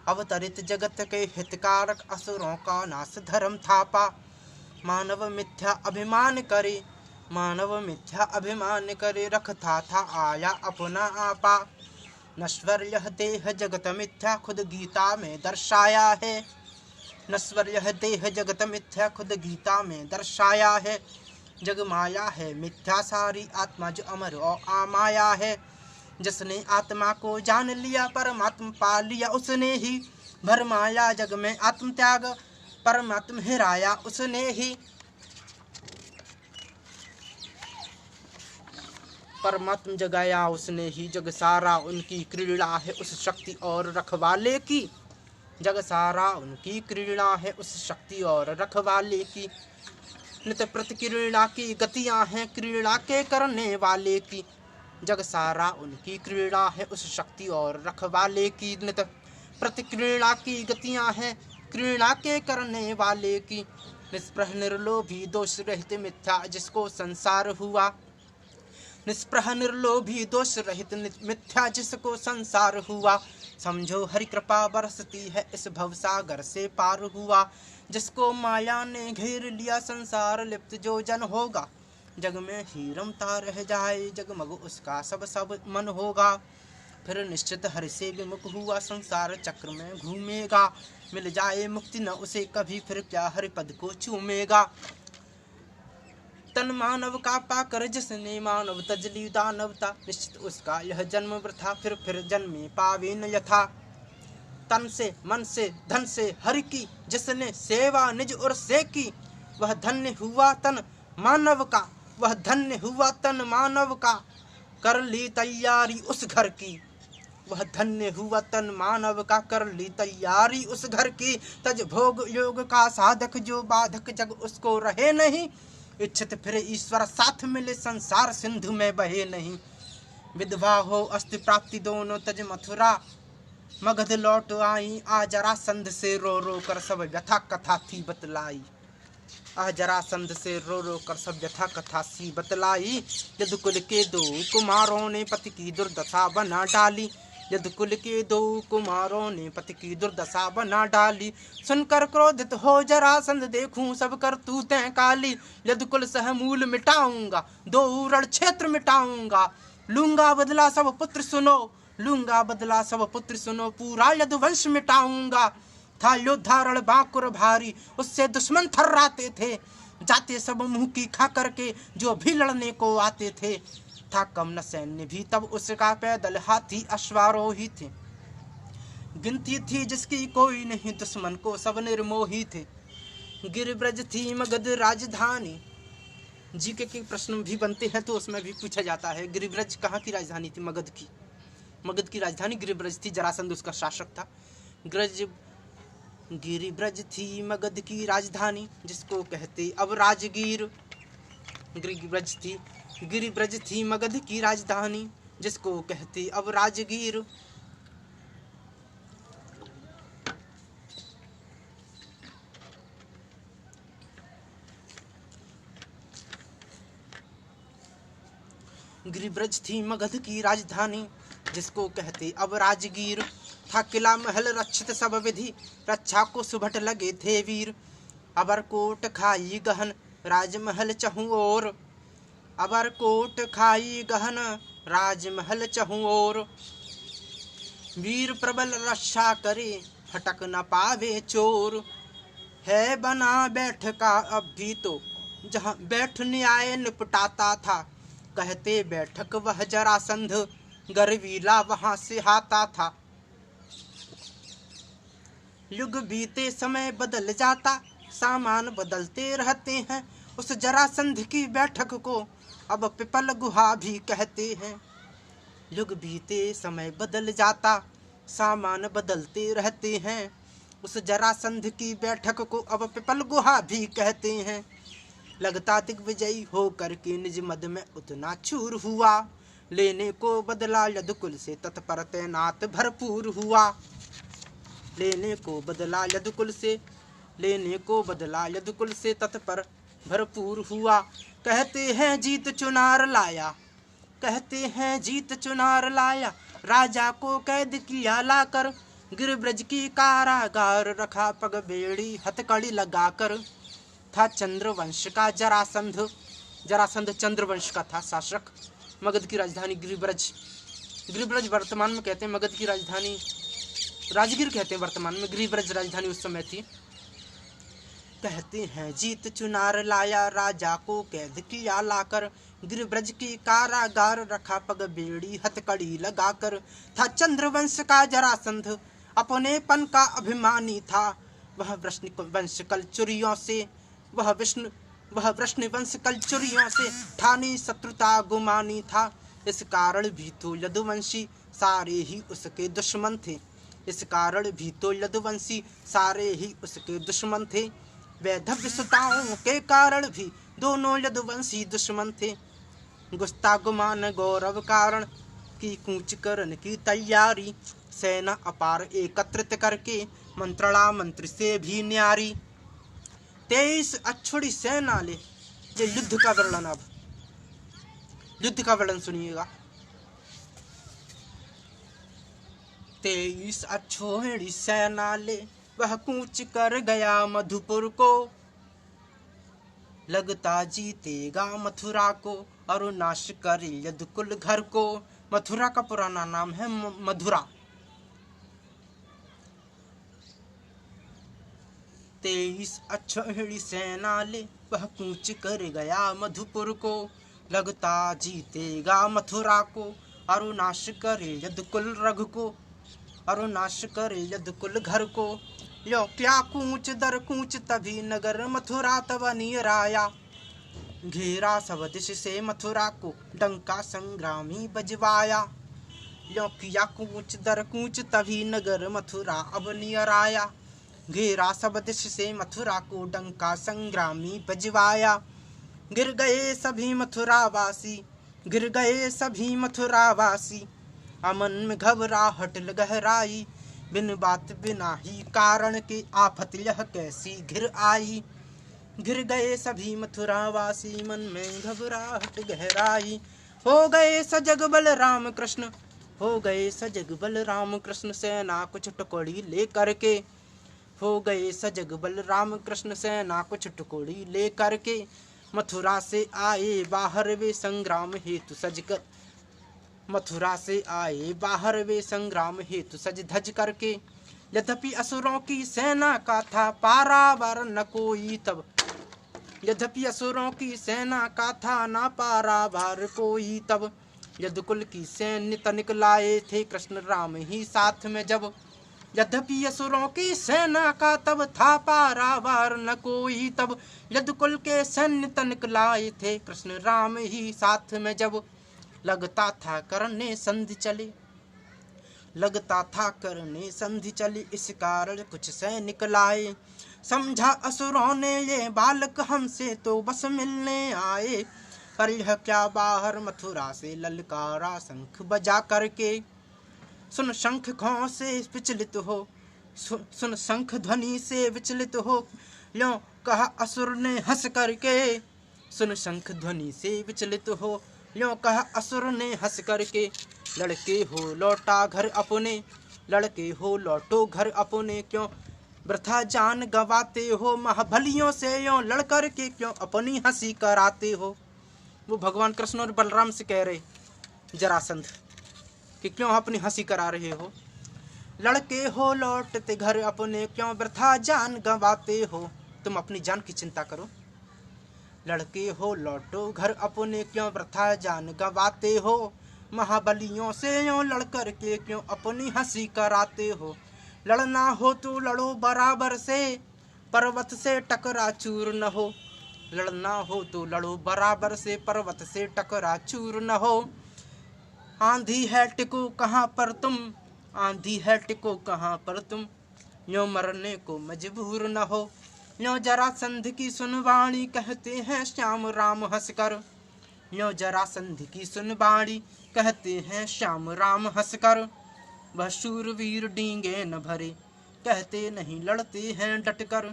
अवतरित जगत के हितकारक, असुरों का नाश धर्म थापा। मानव मिथ्या अभिमान करे, मानव मिथ्या अभिमान करे, रखता था आया अपना आपा। नश्वर यह देह जगत मिथ्या, खुद गीता में दर्शाया है। नश्वर यह देह जगत मिथ्या, खुद गीता में दर्शाया है। जग माया है मिथ्या सारी, आत्मा जो अमर और अमाया है। जिसने आत्मा को जान लिया, परमात्मा पा लिया उसने ही। भरमाया जग में आत्म त्याग, परमात्मा हिराया उसने ही। परमात्मा जगाया उसने ही। जग सारा उनकी क्रीड़ा है, उस शक्ति और रखवाले की। जग सारा उनकी क्रीड़ा है, उस शक्ति और रखवाले की। नित प्रति क्रीड़ा की गतियां हैं, क्रीड़ा के करने वाले की। जग सारा उनकी क्रीड़ा है, उस शक्ति और रखवाले की। नित प्रति क्रीड़ा की गतियां हैं, घृणा के करने वाले की, निष्प्रह निर्लोभी दोष रहित मिथ्या जिसको संसार हुआ। निष्प्रह निर्लोभी दोष रहित मिथ्या जिसको संसार हुआ। समझो हरि कृपा बरसती है इस भवसागर से पार हुआ। जिसको माया ने घेर लिया संसार लिप्त जो जन होगा। जग में ही रमता रह जाए जगमग उसका सब मन होगा। फिर निश्चित हरि से विमुख हुआ संसार चक्र में घूमेगा। मिल जाए मुक्ति न उसे कभी फिर क्या हरि पद को चूमेगा। तन मानव का पाकर जिसने मानव तजली दानवता। निश्चित उसका यह जन्म वृथा फिर जन्मे पावे न यथा। तन से मन से धन से हरि की जिसने सेवा निज और से की। वह धन्य हुआ तन मानव का, वह धन्य हुआ तन मानव का। कर ली तैयारी उस घर की, वह धन्य हुआ तन मानव का। कर ली तैयारी उस घर की। तज भोग योग का साधक जो बाधक जग उसको रहे नहीं। इच्छित फिर ईश्वर साथ मिले संसार सिंधु में बहे नहीं। विधवा हो अस्ति प्राप्ति दोनों तज मथुरा। मगध लौट आई आ जरासंध से रो कर सब व्यथा कथा थी बतलाई। आ जरासंध से रो कर सब व्यथा कथा सी बतलाई। यदुकुल के दो कुमारों ने पति की दुर्दशा बना डाली। यदुकुल के दो कुमारों ने पति की दुर्दशा बना डाली। सुनकर क्रोधित हो जरासंध देखूं सब करतूतें काली। यदुकुल सह मूल मिटाऊंगा दो रण क्षेत्र मिटाऊंगा। लूंगा बदला सब पुत्र सुनो, लूंगा बदला सब पुत्र सुनो। पूरा यदुवंश मिटाऊंगा। था योद्धा रण बांकुर भारी उससे दुश्मन थर्राते थे। जाते सब मुंह की खा करके जो भी लड़ने को आते थे। था कम न सैन्य भी तब उसका पैदल हाथी अश्वारोही थे। गिनती थी जिसकी कोई नहीं दुश्मन को सब निर्मोही थे। गिरिब्रज थी मगध राजधानी। जीके के प्रश्न भी बनते हैं तो उसमें भी पूछा जाता है गिरिब्रज कहाँ की राजधानी थी। मगध की, मगध की राजधानी गिरिब्रज थी। जरासंध उसका शासक था। गिरिब्रज थी मगध की राजधानी जिसको कहते अब राजगीर। गिरिब्रज थी मगध की राजधानी जिसको कहते अब राजगीर। गिरिब्रज थी मगध की राजधानी जिसको कहते अब राजगीर। था किला महल रक्षित सब विधि रक्षा को सुभट लगे थे वीर। अबरकोट खाई गहन राजमहल चहु ओर। अबरकोट खाई गहन राजमहल चहु ओर। वीर प्रबल रक्षा करे फटक न पावे चोर। है बना बैठ का अब भी तो जहाँ बैठ न्याय निपटाता था। कहते बैठक वह जरासंध गर्वीला वहां से हाता था। युग बीते समय बदल जाता सामान बदलते रहते हैं। उस जरासंध की बैठक को अब पिपल गुहा भी कहते हैं। युग बीते समय बदल जाता सामान बदलते रहते हैं। उस जरासंध की बैठक को अब पिपल गुहा भी कहते हैं। लगता दिग्विजयी हो करके निज मद में उतना चूर हुआ। लेने को बदला यदुकुल से तत्पर तैनात भरपूर हुआ। लेने को बदला यदुकुल से तत्पर भरपूर हुआ। कहते हैं जीत चुनार लाया, कहते हैं जीत चुनार लाया। राजा को कैद किया लाकर गिरिब्रज की कारागार रखा पग बेड़ी हथकड़ी लगाकर। था चंद्रवंश का जरासंध, जरासंध चंद्रवंश का था शासक। मगध की राजधानी गिरिब्रज वर्तमान में कहते हैं मगध की राजधानी राजगीर कहते हैं वर्तमान में। गिरिब्रज राजधानी उस समय थी। कहते हैं जीत चुनार लाया राजा को कैद किया लाकर। गिरिब्रज की कारागार रखा पग बेड़ी हथकड़ी लगाकर। था चंद्रवंश का जरासंध अपनेपन का अभिमानी था। वह वंश कलचुरियों से वह वृष्णवंश कलचुरियों से ठानी शत्रुता गुमानी था। इस कारण भी तो यदुवंशी सारे ही उसके दुश्मन थे। इस कारण भी तो यदुवंशी सारे ही उसके दुश्मन थे। वैधव्य सुताओं के कारण भी दोनों यदुवंशी दुश्मन थे। गुस्ता गुमान गौरव कारण की कूच करने की तैयारी, सेना अपार एकत्रित करके मंत्रणा मंत्री से भी न्यारी। 23 अक्षुड़ी सेना ले, ये युद्ध का वर्णन। अब युद्ध का वर्णन सुनिएगा। 23 अक्षौहिणी सेना ले, वह कूच कर गया मधुपुर को, लगता जीतेगा मथुरा को और नाश कर यदुकुल घर को। मथुरा का पुराना नाम है मधुरा। 23 अक्षौहिणी सेना ले, वह कूच कर गया मधुपुर को, लगता जीतेगा मथुरा को और नाश करे यदुकुल रघु को, और नाश करे यदुकुल घर को। यो क्या कूच दर कूच तभी नगर मथुरा तब नियराया, घेरा सब दिश से मथुरा को डंका संग्रामी बजवाया। यो किया कूच दर कूच तभी नगर मथुरा अब नियराया, घेरा सब दिश से मथुरा को डंका संग्रामी बजवाया। गिर गए सभी मथुरावासी, गिर गए सभी मथुरावासी, अमन में घबराहट गहराई, बिन बात बिना ही कारण के आफत यह कैसी घिर आई। गिर गए सभी मथुरावासी, मन में घबराहट गहराई, हो गए सजग बल राम कृष्ण, हो गए सजग बल राम कृष्ण, सेना कुछ टुकड़ी ले करके, हो गए सजग बल राम कृष्ण, सेना कुछ टुकड़ी ले करके, मथुरा से आए बाहर वे संग्राम हेतु सजकर, मथुरा से आए बाहर वे संग्राम हेतु सज धज करके। यद्यपि असुरों की सेना का था पारावार न कोई तब, यद्यपि असुरों की सेना का था ना पारावार कोई तब, यदुकुल की सैन्य तनिक लाए थे कृष्ण राम ही साथ में जब। यद्यपि असुरों की सेना का तब था पारावार न कोई तब, यदुकुल के सैन्य तनिक लाए थे कृष्ण राम ही साथ में जब। लगता था करने संधि चले, लगता था करने संधि चली, इस कारण कुछ सैनिक लाए, समझा असुरों ने ये बालक हमसे तो बस मिलने आए, पर यह क्या बाहर मथुरा से ललकारा शंख बजा करके। सुन शंख घों से विचलित हो, सुन शंख ध्वनि से विचलित हो, लो कहा असुर ने हंस करके, सुन शंख ध्वनि से विचलित हो, लो कहा असुर ने हंस करके। लड़के हो लौटा घर अपने, लड़के हो लौटो घर अपने, क्यों वृथा जान गवाते हो, महाबलियों से यो लड़कर के क्यों अपनी हंसी कराते हो। वो भगवान कृष्ण और बलराम से कह रहे जरासंध कि क्यों अपनी हंसी करा रहे हो। लड़के हो लौटते घर अपने, क्यों वृथा जान गवाते हो, तुम अपनी जान की चिंता करो। लड़के हो लौटो घर अपने, क्यों वृथा जान गवाते हो, महाबलियों से यूं लड़कर के क्यों अपनी हंसी कराते हो। लड़ना हो तो लड़ो बराबर से, पर्वत से टकरा चूर न हो, लड़ना हो तो लड़ो बराबर से, पर्वत से टकरा चूर न हो। आंधी है टिको कहाँ पर तुम, आंधी है टिको कहाँ पर तुम, यूं मरने को मजबूर न हो। यूं जरासंध की सुनवाणी कहते हैं श्याम राम हंसकर, यूं जरासंध की सुनवाणी कहते हैं श्याम राम हंसकर। वह शूरवीर डींगे न भरे, कहते नहीं लड़ते हैं डटकर।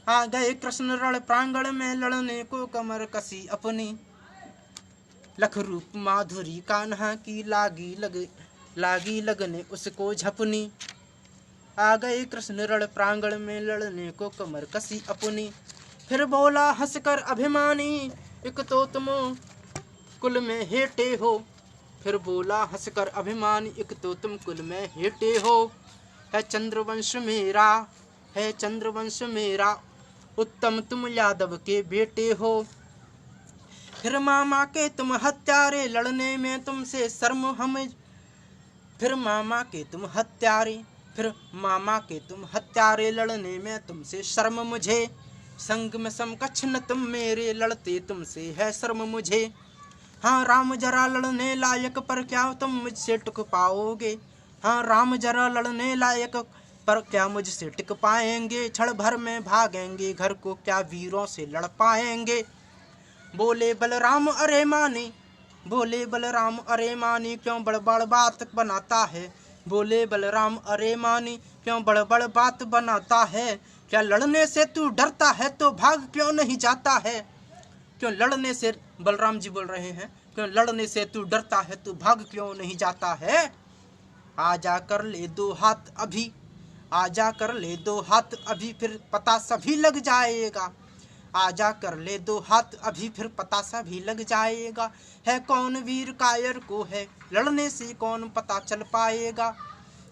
आ गए कृष्ण रण प्रांगण में, लड़ने को कमर कसी अपनी, लख रूप माधुरी कान्हा की लागी लगने उसको झपनी। आ गए कृष्ण रण प्रांगण में, लड़ने को कमर कसी अपनी। फिर बोला हंसकर अभिमानी, एक तो तुम कुल में हेटे हो, फिर बोला हंसकर अभिमानी, एक तो तुम कुल में हेटे हो। है चंद्रवंश मेरा, है चंद्रवंश मेरा, उत्तम तुम यादव के बेटे हो। फिर मामा के तुम हत्यारे, लड़ने में तुमसे शर्म हमें, फिर मामा के तुम हत्यारे, फिर मामा के तुम हत्यारे, लड़ने में तुमसे शर्म मुझे। संग में समकक्ष न तुम मेरे, लड़ते तुमसे है शर्म मुझे। हाँ राम जरा लड़ने लायक, पर क्या तुम मुझसे टिक पाओगे। हाँ राम जरा लड़ने लायक, पर क्या मुझसे टिक पाएंगे। क्षण भर में भागेंगे घर को, क्या वीरों से लड़ पाएंगे। बोले बलराम अरे माने, बोले बलराम अरे मानी क्यों बड़बड़ बात बनाता है। बोले बलराम अरे मानी क्यों बड़बड़ बात बनाता है। क्या लड़ने से तू डरता है तो भाग क्यों नहीं जाता है। क्यों लड़ने से, बलराम जी बोल रहे हैं, क्यों लड़ने से तू डरता है तो भाग क्यों नहीं जाता है। आजा कर ले दो हाथ अभी, आजा कर ले दो हाथ अभी फिर पता सभी लग जाएगा। आजा कर ले दो हाथ अभी फिर पता सभी लग जाएगा। है कौन वीर कायर को है लड़ने से कौन पता चल पाएगा।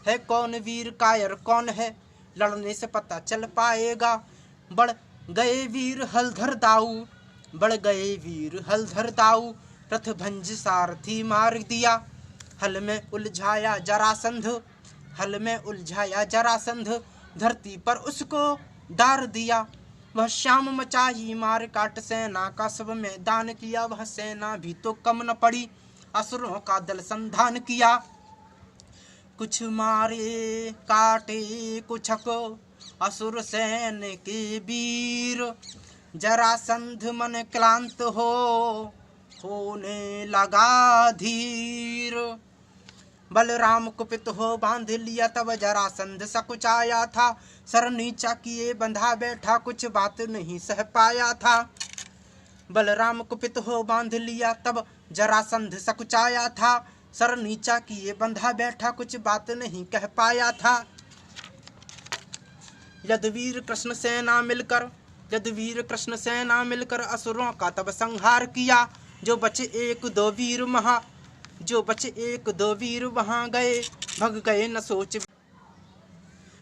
है कौन वीर कायर कौन है लड़ने से पता चल पाएगा। बढ़ गए वीर हलधर दाऊ, बढ़ गए वीर हलधर दाऊ। रथभंज सारथी मार दिया, हल में उलझाया जरासंध, हल में उलझाया जरासंध। धरती पर उसको डार दिया, वह श्याम मचाही मार काट। सेना का सब मैदान किया, वह सेना भी तो कम न पड़ी। असुरों का दल संधान किया, कुछ मारे काटे कुछक असुर सैन के वीर। जरासंध मन क्लांत होने लगा धीर। बलराम कुपित हो बांध लिया तब जरासंध सकुचाया था। सर नीचा किए बंधा बैठा कुछ बात नहीं सह पाया था। बलराम कुपित हो बांध लिया तब जरासंध सकुचाया था। सर नीचा किए बंधा बैठा कुछ बात नहीं कह पाया था। यदुवीर कृष्ण सेना मिलकर, यदुवीर कृष्ण सेना मिलकर असुरों का तब संहार किया। जो बचे एक दो वीर वहाँ, जो बचे एक दो वीर वहाँ गए, भग गए न सोच।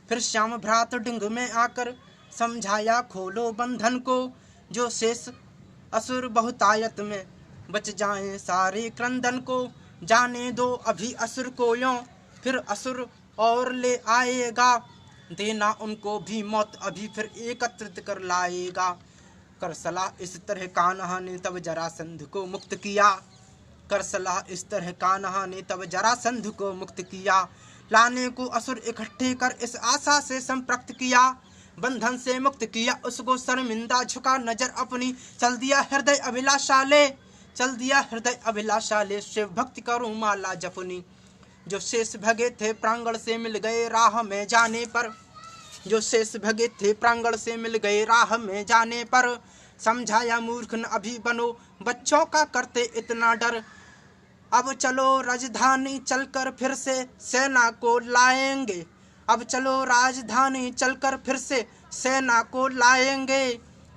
फिर श्याम भ्रात डिंग में आकर समझाया खोलो बंधन को। जो शेष असुर बहुतायत में बच जाएं सारे क्रंदन को। जाने दो अभी असुर को यों, फिर असुर और ले आएगा। देना उनको भी मौत अभी फिर एकत्रित कर लाएगा। कर सलाह इस तरह कान्हा ने तब जरासंध को मुक्त किया। कर सलाह इस तरह कान्हा ने तब जरासंध को मुक्त किया। लाने को असुर इकट्ठे कर इस आशा से संपर्क किया। बंधन से मुक्त किया उसको शर्मिंदा, झुका नजर अपनी। चल दिया हृदय अभिलाषाले, चल दिया हृदय अभिलाषाले। शिव भक्ति करूं माला जपनी। जो शेष भगे थे प्रांगण से मिल गए राह में जाने पर, जो शेष भगे थे प्रांगण से मिल गए राह में जाने पर। समझाया मूर्ख न अभी बनो, बच्चों का करते इतना डर। अब चलो राजधानी चलकर फिर से सेना को लाएंगे। अब चलो राजधानी चलकर फिर से सेना को लाएंगे।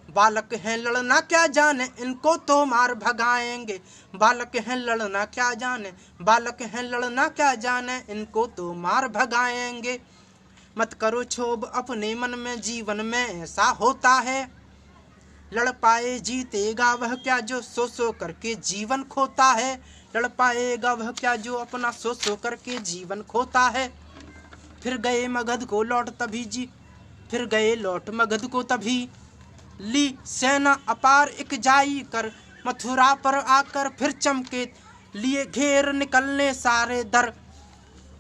बालक हैं लड़ना क्या जाने, इनको तो मार भगाएंगे। बालक हैं लड़ना क्या जाने, बालक हैं लड़ना क्या जाने, इनको तो मार भगाएंगे। मत करो क्षोभ अपने मन में, जीवन में ऐसा होता है। लड़ पाए जीतेगा वह क्या जो सो सो करके जीवन खोता है। लड़ पाएगा वह क्या जो अपना सो सो करके जीवन खोता है। फिर गए मगध को लौट तभी जी, फिर गए लौट मगध को तभी। ली सेना अपार एक जाई कर, मथुरा पर आकर फिर चमके। लिए घेर निकलने सारे दर,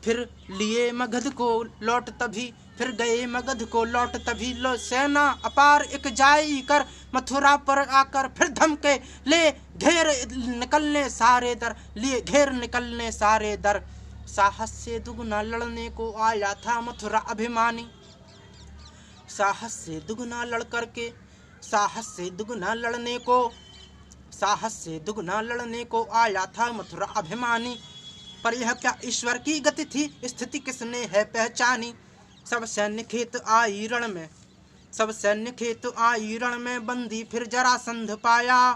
फिर लिए मगध को लौट तभी। फिर गए मगध को लौट तभी। लो सेना अपार एक जाई कर, मथुरा पर आकर फिर धमके। ले घेर निकलने सारे दर, लिए घेर निकलने सारे दर। साहस से दुगना लड़ने को आया था मथुरा अभिमानी। साहस से दुगना लड़ करके, साहस से दुगना लड़ने को, साहस से दुगना लड़ने को आया था मथुरा अभिमानी। पर यह क्या ईश्वर की गति थी, स्थिति किसने है पहचानी। सब सैन्य खेत आई रण में, सब सैन्य खेत आई रण में। बंदी फिर जरासंध पाया,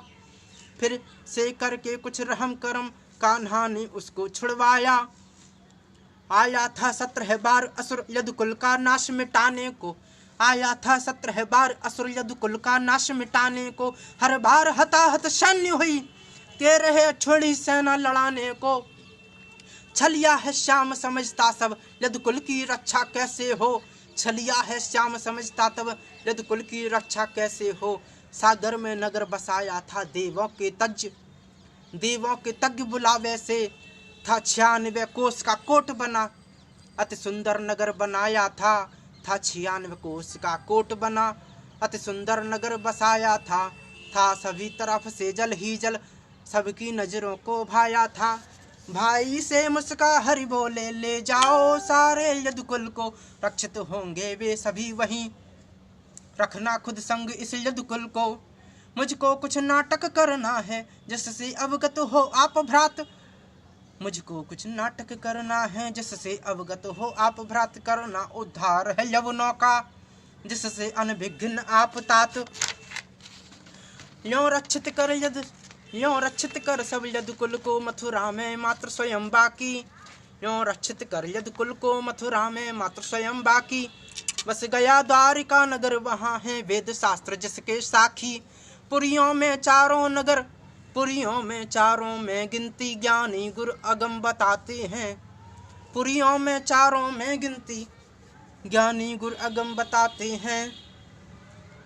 फिर से करके कुछ रहम करम कान्हा ने उसको छुड़वाया। आया था 17 बार असुर यदुकुल का नाश मिटाने को। आया था 17 बार असुर यदुकुल का नाश मिटाने को। हर बार हताहत सैन्य हुई, 13 छोड़ी सेना लड़ाने को। छलिया है श्याम समझता सब, यदुकुल की रक्षा कैसे हो। छलिया है श्याम समझता तब, यदुकुल की रक्षा कैसे हो। सागर में नगर बसाया था देवों के तज, देवों के तज्ञ बुलावे से। था 96 कोस का कोट बना, अति सुंदर नगर बनाया था। था 96 कोस का कोट बना, अति सुंदर नगर बसाया था। सभी तरफ से जल ही जल, सबकी नजरों को भाया था। भाई से मुस्का हरि बोले, ले जाओ सारे यदुकुल को, रक्षित होंगे वे सभी वहीं, रखना खुद संग इस यदुकुल को। मुझको कुछ नाटक करना है जिससे अवगत हो आप भ्रात, मुझको कुछ नाटक करना है जिससे अवगत हो आप भ्रात, करना उद्धार है यवनों का जिससे अनभिघ्न आप तात। यों रक्षित कर सब यदुकुल को, मथुरा में मात्र स्वयं बाकी। यों रक्षित कर यदुकुल को, मथुरा में मात्र स्वयं बाकी। बस गया द्वारिका नगर, वहाँ है वेद शास्त्र जिसके साखी। पुरियों में चारों नगर, पुरियों में चारों में गिनती, ज्ञानी गुरु अगम बताते हैं। पुरियों में चारों में गिनती, ज्ञानी गुरु अगम बताते हैं।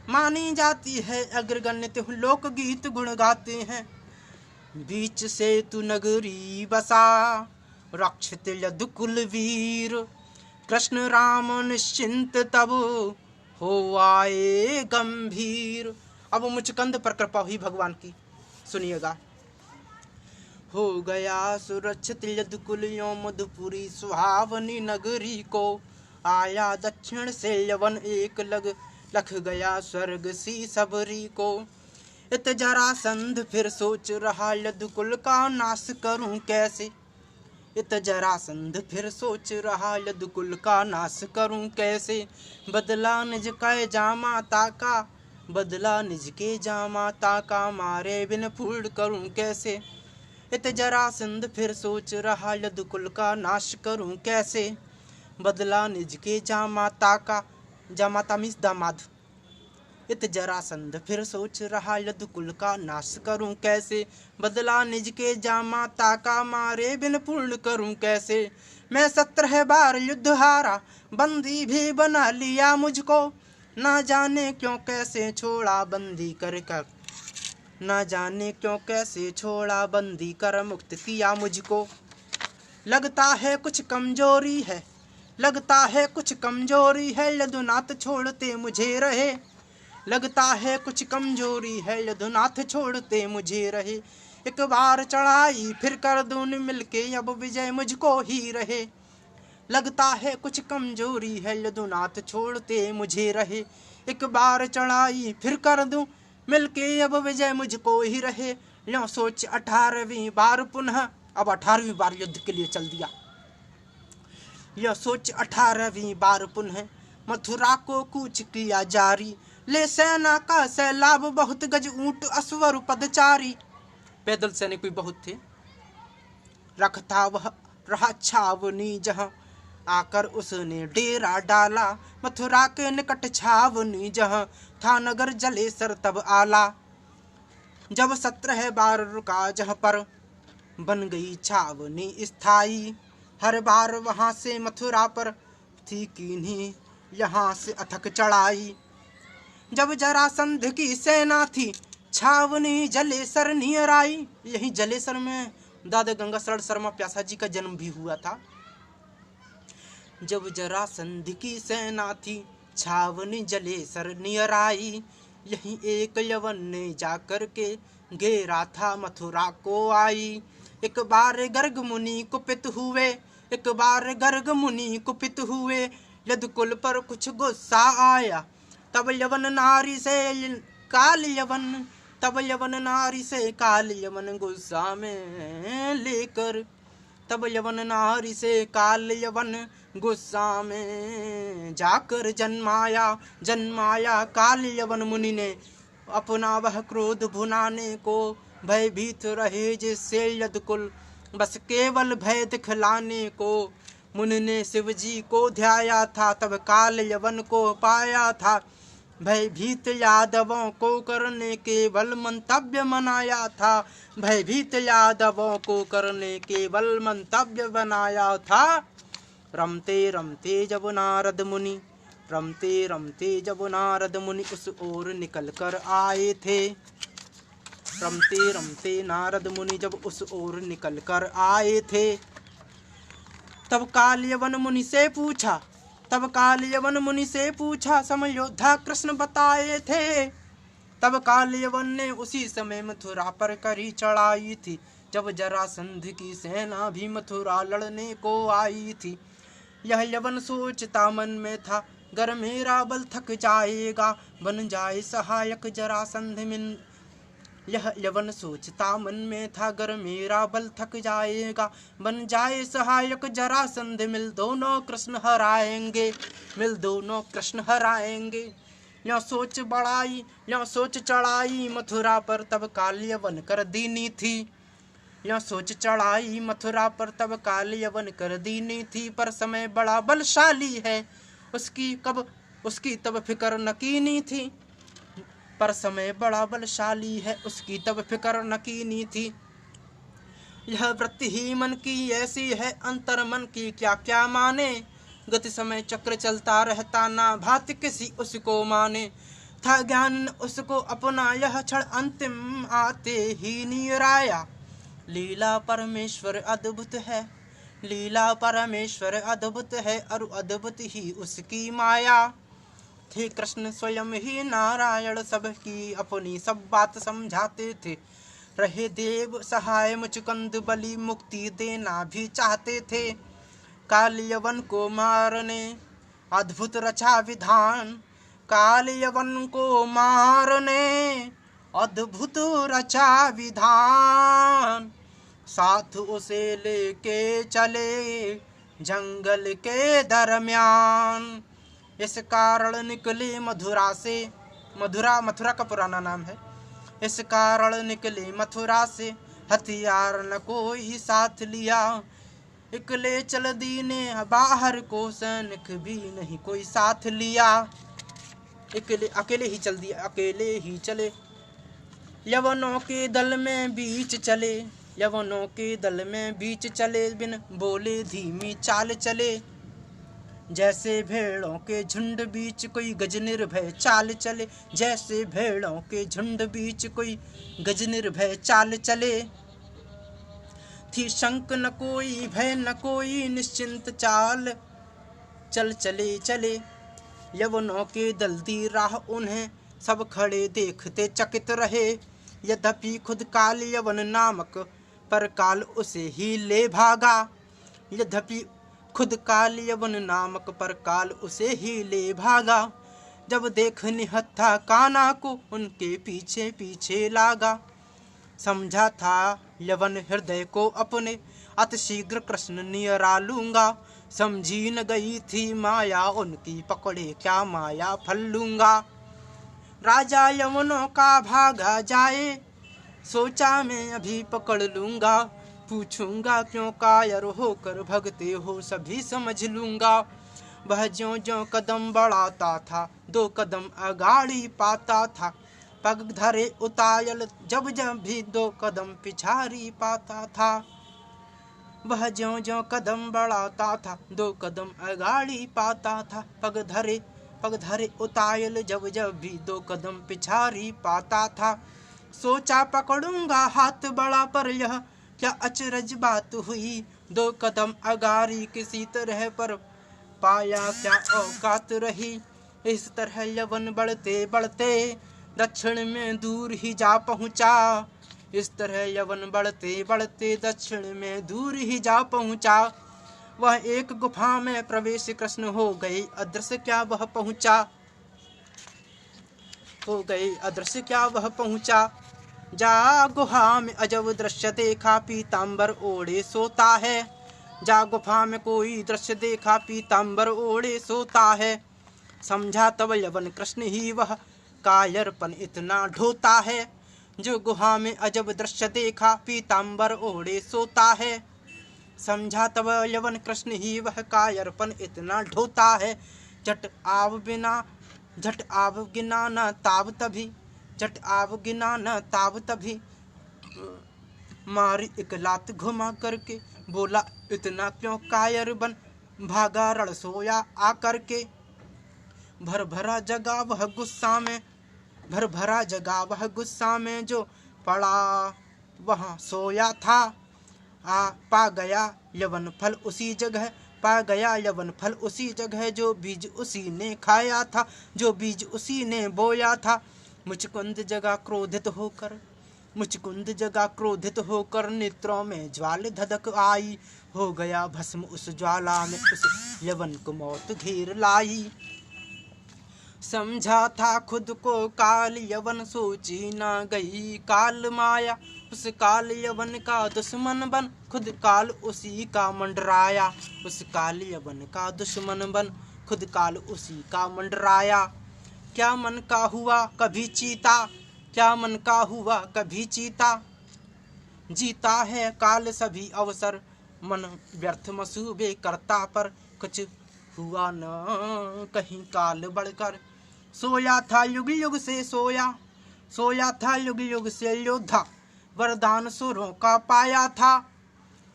मानी जाती है अग्रगण्य, लोकगीत गुण गाते हैं। बीच से तू नगरी बसा, रक्षित यदुकुल वीर। कृष्ण राम निश्चिंत तब हो आए गंभीर। अब मुचकंद पर कृपा हुई भगवान की, सुनिएगा। हो गया सुरक्षित यदुकुल, यों मधुपुरी सुहावनी नगरी को। आया दक्षिण से यवन एक लख गया स्वर्ग सी सबरी को। इत जरासंध फिर सोच रहा, यदुकुल का नाश करूं कैसे। इत जरासंध फिर सोच रहा, यदुकुल का नाश करूं कैसे। बदला निज के जामाता का, बदला निज के जामाता का, मारे बिन पूर्ण करूं कैसे। इत जरासंध फिर सोच रहा, यदुकुल का नाश करूं कैसे। बदला निज के जामाता का, जामाता मीन्स दामाद। इत जरासंध फिर सोच रहा, यदुकुल का नाश करूं कैसे। बदला निज के जामाता का, मारे बिन पूर्ण करूं कैसे। मैं 17 बार युद्ध हारा, बंदी भी बना लिया मुझको। ना जाने क्यों कैसे छोड़ा बंदी कर कर, ना जाने क्यों कैसे छोड़ा बंदी कर, मुक्त किया मुझको। लगता है कुछ कमजोरी है, लगता है कुछ कमजोरी है, यदुनाथ छोड़ते मुझे रहे। लगता है कुछ कमजोरी है, यदुनाथ छोड़ते मुझे रहे। एक बार चढ़ाई फिर कर दूं मिलके, अब विजय मुझको ही रहे। लगता है कुछ कमजोरी है, यदुनाथ छोड़ते मुझे रहे। एक बार चढ़ाई फिर कर दूं मिलके, अब विजय मुझको ही रहे। लो सोच 18वीं बार पुनः, अब 18वीं बार युद्ध के लिए चल दिया। यह सोच 18वीं बार पुनः, मथुरा को कूच किया जारी। ले सेना का सैलाब बहुत, गज ऊंट अश्वर पदचारी। पैदल सैनिक भी बहुत थे। रखता वह रहा छावनी जहां, आकर उसने डेरा डाला। मथुरा के निकट छावनी जहां, था नगर जलेसर तब आला। जब 17 बार रुका जहां पर, बन गई छावनी स्थाई। हर बार वहां से मथुरा पर थी कीन्ही, यहाँ से अथक चढ़ाई। जब जरासंध की सेना थी, छावनी जलेसर नियर आई। यही जलेसर में दादा गंगा शर्मा प्यासा जी का जन्म भी हुआ था। जब जरासंध की सेना थी, छावनी जलेसर नियर आई। यही एक यवन ने जाकर के घेरा था, मथुरा को आई। एक बार गर्ग मुनि कुपित हुए, एक बार गर्ग मुनि कुपित हुए। यदुकुल पर कुछ गुस्सा आया, तब यवन नारी से काल यवन, तब यवन नारी से काल यवन गुस्सा में लेकर, तब यवन नारी से काल यवन गुस्सा में जाकर जन्माया काल यवन मुनि ने। अपना वह क्रोध भुनाने को, भयभीत रहे जिससे यदुकुल, बस केवल भय दिखलाने को। मुनि ने शिव जी को ध्याया था, तब काल यवन को पाया था। भयभीत यादवों को करने केवल मंतव्य बनाया था, भयभीत यादवों को करने केवल मंतव्य बनाया था। रमते रमते जब नारद मुनि, रमते रमते जब नारद मुनि उस ओर निकल कर आए थे। रमते रमते नारद मुनि जब उस ओर निकल कर आए थे, तब काल यवन मुनि से पूछा, तब काल यवन मुनि से पूछा। समयोद्धा कृष्ण बताए थे, तब काल यवन ने उसी समय मथुरा पर करी चढ़ाई थी, जब जरासंध की सेना भी मथुरा लड़ने को आई थी। यह यवन सोचता मन में था, गर मेरा बल थक जाएगा, बन जाए सहायक जरासंध मिन। यह यवन सोचता मन में था, गर मेरा बल थक जाएगा, बन जाए सहायक जरासंध मिल दोनों कृष्ण हराएंगे, मिल दोनों कृष्ण हराएंगे। यह सोच बढ़ाई, यह सोच चढ़ाई मथुरा पर, तब काल यवन कर दीनी थी। यह सोच चढ़ाई मथुरा पर, तब काल यवन कर दीनी थी। पर समय बड़ा बलशाली है, उसकी तब फिक्र न कीनी थी। पर समय बड़ा बलशाली है, उसकी तब फिक्र न कीनी थी। यह वृत्ति ही मन की ऐसी है, अंतर मन की क्या क्या माने। गति समय चक्र चलता रहता, ना भांति किसी उसको माने। था ज्ञान उसको अपना यह क्षण, अंतिम आते ही निराया। लीला परमेश्वर अद्भुत है, लीला परमेश्वर अद्भुत है, और अद्भुत ही उसकी माया। थे कृष्ण स्वयं ही नारायण, सबकी अपनी सब बात समझाते थे। रहे देव सहाय मुचुकंद बलि, मुक्ति देना भी चाहते थे। काल यवन को मारने अद्भुत रचा विधान, काल यवन को मारने अद्भुत रचा विधान। साथ उसे लेके चले जंगल के दरमियान। इस कारण निकले मथुरा से, मथुरा का पुराना नाम है। इस कारण निकले मथुरा से, हथियार न कोई साथ लिया। इकले चल दीने बाहर को, सैनिक भी नहीं कोई साथ लिया। अकेले ही चल दिया, अकेले ही चले। यवनों के दल में बीच चले, यवनों के दल में बीच चले, बिन बोले धीमी चाल चले। जैसे भेड़ों के झुंड बीच कोई गज निर्भय चाल चले, जैसे भेड़ों के झुंड बीच कोई गज निर्भय चाल चले। थी शंक न कोई भय न कोई, निश्चिंत चाल चल चले चले। यवनों के दल दी राह उन्हें, सब खड़े देखते चकित रहे। यद्यपि खुद काल यवन नामक, पर काल उसे ही ले भागा। यद्यपि खुद काल यवन नामक, पर काल उसे ही ले भागा। जब देख निहत्था काना को, उनके पीछे पीछे लागा। समझा था यवन हृदय को अपने, अतिशीघ्र कृष्ण नियरा लूंगा। समझी न गई थी माया उनकी, पकड़े क्या माया फल लूंगा। राजा यवनों का भागा जाए, सोचा मैं अभी पकड़ लूंगा। पूछूंगा क्यों कायर होकर भगते हो, सभी समझ लूंगा। वह ज्यों ज्यों कदम बढ़ाता था, 2 कदम अगाड़ी पाता था। पग धरे उतायल जब जब भी 2 कदम पिछाड़ी पाता था। वह ज्यों ज्यों कदम बढ़ाता था, 2 कदम अगाड़ी पाता था। पग धरे उतायल जब जब भी 2 कदम पिछाड़ी पाता था। सोचा पकड़ूंगा हाथ बड़ा, पर यह क्या अचरज बात हुई। 2 कदम अगाड़ी किसी तरह, पर पाया क्या औकात रही। इस तरह यवन बढ़ते बढ़ते दक्षिण में दूर ही जा पहुंचा। इस तरह यवन बढ़ते बढ़ते दक्षिण में दूर ही जा पहुंचा। वह एक गुफा में प्रवेश कृष्ण हो गए अदृश्य, क्या वह पहुंचा हो गए अदृश्य, क्या वह पहुंचा। जा गुहा में अजब दृश्य देखा, पीतांबर ओढ़े सोता है। जा गुफा में कोई दृश्य देखा, पीतांबर ओढ़े सोता है। समझा तब यवन कृष्ण ही वह, कायरपन इतना ढोता है। जो गुहा में अजब दृश्य देखा, पीतांबर ओढ़े सोता है। समझा तब यवन कृष्ण ही वह, कायरपन इतना ढोता है। झट आव गिना न ताब तभी, झट आव गिना न ताब तभी। मारी एक लात घुमा करके, बोला इतना क्यों कायर बन, भागा रण सोया आकर के। भर भरा जगा वह गुस्सा में, जो पड़ा वहाँ सोया था। पा गया यवन फल उसी जगह, पा गया यवन फल उसी जगह। जो बीज उसी ने खाया था, जो बीज उसी ने बोया था। मुचकुंद जगा क्रोधित होकर, मुचकुंद जगा क्रोधित होकर, नेत्रों में ज्वाल धधक आई। हो गया भस्म उस ज्वाला में, उस यवन को मौत घेर लाई। समझा था खुद को काल यवन, सोची ना गई काल माया। उस काल यवन का दुश्मन बन, खुद काल उसी का मंडराया। उस काल यवन का दुश्मन बन, खुद काल उसी का मंडराया। क्या मन का हुआ कभी चीता, क्या मन का हुआ कभी चीता। जीता है काल सभी अवसर, मन व्यर्थ मसूबे करता पर। कुछ हुआ न कहीं काल बढ़कर। सोया था युग युग से सोया, सोया था युग युग से योद्धा, वरदान सुरों का पाया था।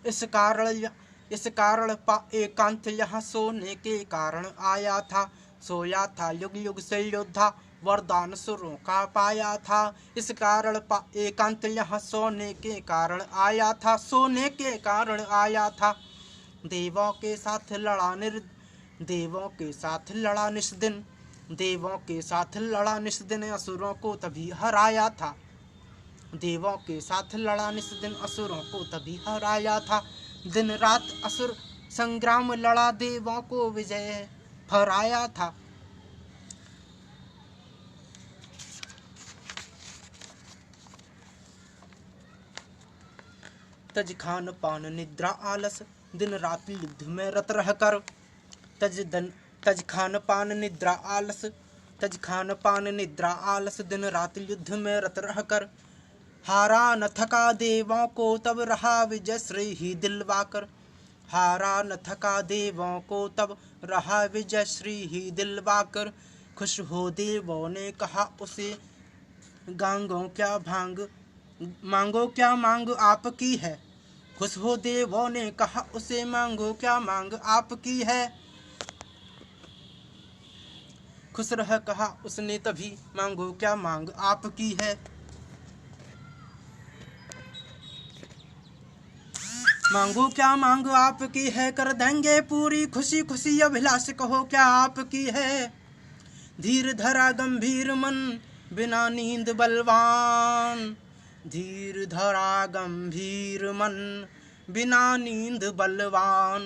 इस कारण एकांत यहाँ सोने के कारण आया था। सोया था युग युग से योद्धा, वरदान सुरों का पाया था। इस कारण एकांत यहाँ सोने के कारण आया था, सोने के कारण आया था। देवों के साथ लड़ा देवों के साथ लड़ा निस्दिन, देवों के साथ लड़ा निस्दिन, असुरों को तभी हराया था। देवों के साथ लड़ा निस्दिन, असुरों को तभी हराया था। दिन रात असुर संग्राम लड़ा, देवों को विजय फहराया था। तज खान पान निद्रा आलस, दिन रात युद्ध में रत रहकर। तज खान पान निद्रा आलस, तज खान पान निद्रा आलस, दिन रात युद्ध में रत रहकर। हारा न थका देवों को तब रहा विजय श्री ही दिलवाकर। हारा न थका देवों को तब रहा विजय श्री ही दिलवाकर। खुश हो देवों ने कहा उसे, गांगो क्या भांग मांगो क्या मांग आपकी है। खुश हो देवों ने कहा उसे, मांगो क्या मांग आपकी है। खुश रह कहा उसने तभी, मांगो क्या मांग आपकी है। मांगो क्या मांग आपकी है, कर देंगे पूरी खुशी खुशी अभिलाष कहो क्या आपकी है। धीर धरा गंभीर मन, बिना नींद बलवान। धीर धरा गंभीर मन, बिना नींद बलवान।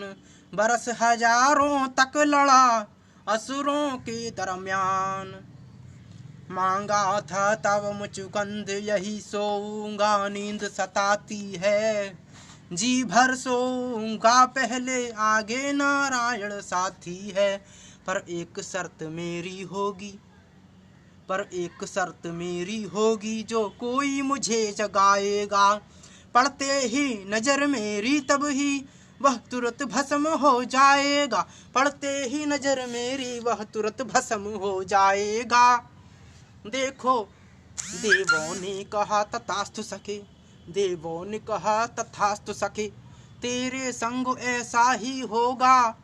बरस हजारों तक लड़ा असुरों के दरमियान। मांगा था तब मुचुकंद यही, सोऊंगा नींद सताती है। जी भर सोऊंगा पहले, आगे नारायण साथी है। पर एक शर्त मेरी होगी, पर एक शर्त मेरी होगी, जो कोई मुझे जगाएगा। पड़ते ही नजर मेरी तब ही वह तुरंत भस्म हो जाएगा। पड़ते ही नजर मेरी वह तुरंत भस्म हो जाएगा। देखो देवों ने कहा तथास्तु सखे, देवों ने कहा तथास्तु सखे। तेरे संग ऐसा ही होगा,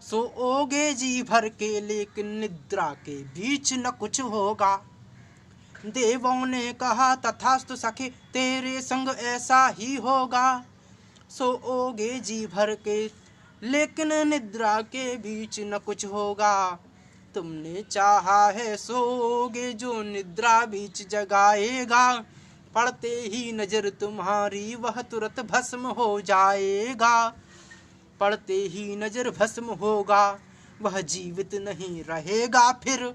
सोओगे जी भर के, लेकिन निद्रा के बीच न कुछ होगा। देवों ने कहा तथास्तु सखे, तेरे संग ऐसा ही होगा, सोओगे जी भर के, लेकिन निद्रा के बीच न कुछ होगा। तुमने चाहा है सोओगे, जो निद्रा बीच जगाएगा। पड़ते ही नजर तुम्हारी वह तुरंत भस्म हो जाएगा। पड़ते ही नजर भस्म होगा, वह जीवित नहीं रहेगा फिर।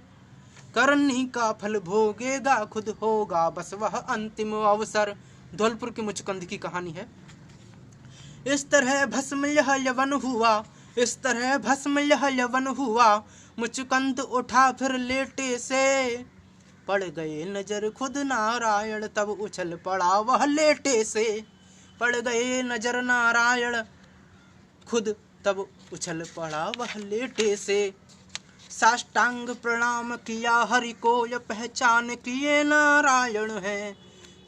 करनी का फल भोगेगा, खुद होगा बस वह अंतिम अवसर। धौलपुर की मुचकंद की कहानी है। इस तरह भस्म यह यवन हुआ, इस तरह भस्म यह यवन हुआ। मुचकंद उठा फिर लेटे से, पड़ गए नजर खुद नारायण, तब उछल पड़ा वह लेटे से। पड़ गए नजर नारायण खुद, तब उछल पड़ा वह लेटे से। साष्टांग प्रणाम किया हरि को, यह पहचान किए नारायण है।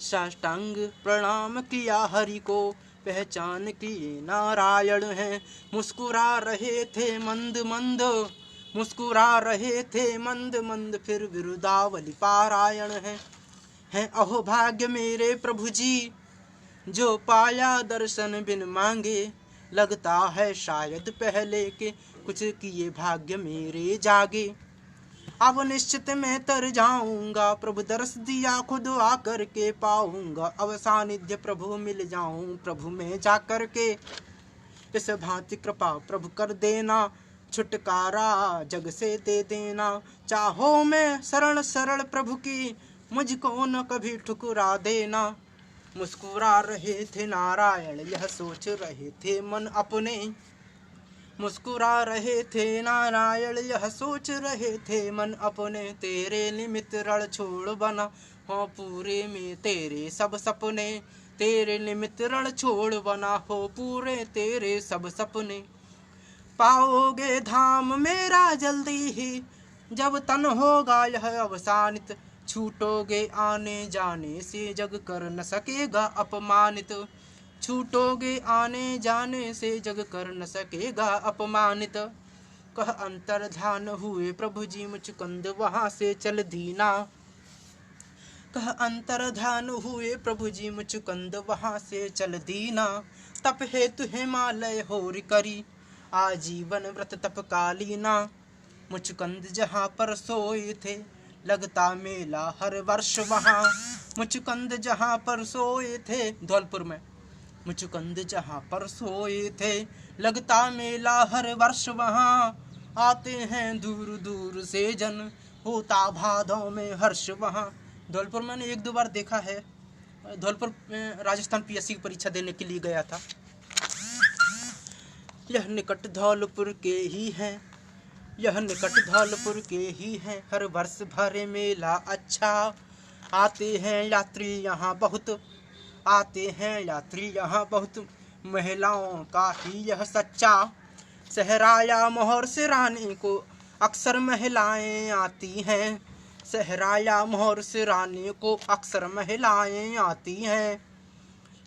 साष्टांग प्रणाम किया हरि को, पहचान किए नारायण है। मुस्कुरा रहे थे मंद मंद, मुस्कुरा रहे थे मंद मंद, फिर विरुदावली पारायण है। अहो भाग्य मेरे प्रभु जी, जो पाया दर्शन बिन मांगे। लगता है शायद पहले के कुछ किए भाग्य मेरे जागे। अब निश्चित मैं तर जाऊंगा, प्रभु दर्श दिया खुद आकर के पाऊंगा। अब सानिध्य प्रभु मिल जाऊं, प्रभु में जाकर के इस भांति कृपा प्रभु कर देना, छुटकारा जग से दे देना। चाहो मैं शरण शरण प्रभु की, मुझको न कभी ठुकरा देना। मुस्कुरा रहे थे नारायण, यह सोच रहे थे मन अपने। मुस्कुरा रहे थे नारायण, यह सोच रहे थे मन अपने। तेरे निमित्त रण छोड़ बना हो पूरे में तेरे सब सपने। तेरे निमित्त रण छोड़ बना हो पूरे तेरे सब सपने। पाओगे धाम मेरा जल्दी ही, जब तन होगा यह अवसानित। छूटोगे आने जाने से, जग कर न सकेगा अपमानित। छूटोगे आने जाने से, जग कर न सकेगा अपमानित। कह अंतर ध्यान हुए प्रभु जी मुचुकुंद वहाँ से चल दीना। कह अंतर ध्यान हुए प्रभु जी मुचुकुंद वहाँ से चल दीना। तप हेतु हिमालय होर करी, आजीवन व्रत तप कालीना। मुचुकुंद जहाँ पर सोए थे, लगता मेला हर वर्ष वहाँ। मुचुकुंद जहाँ पर सोए थे, धौलपुर में। मुचुकुंद जहाँ पर सोए थे, लगता मेला हर वर्ष वहाँ। आते हैं दूर दूर से जन, होता भादों में हर्ष वहाँ। धौलपुर मैंने एक दो बार देखा है। धौलपुर में राजस्थान पीएससी की परीक्षा देने के लिए गया था। यह निकट धौलपुर के ही है, यह निकट धौलपुर के ही है। हर वर्ष भरे मेला अच्छा, आते हैं यात्री यहाँ बहुत। आते हैं यात्री यहाँ बहुत, महिलाओं का ही यह सच्चा। सहराया मोहर से रानी को अक्सर महिलाएं आती हैं। सहराया मोहर से रानी को अक्सर महिलाएं आती हैं।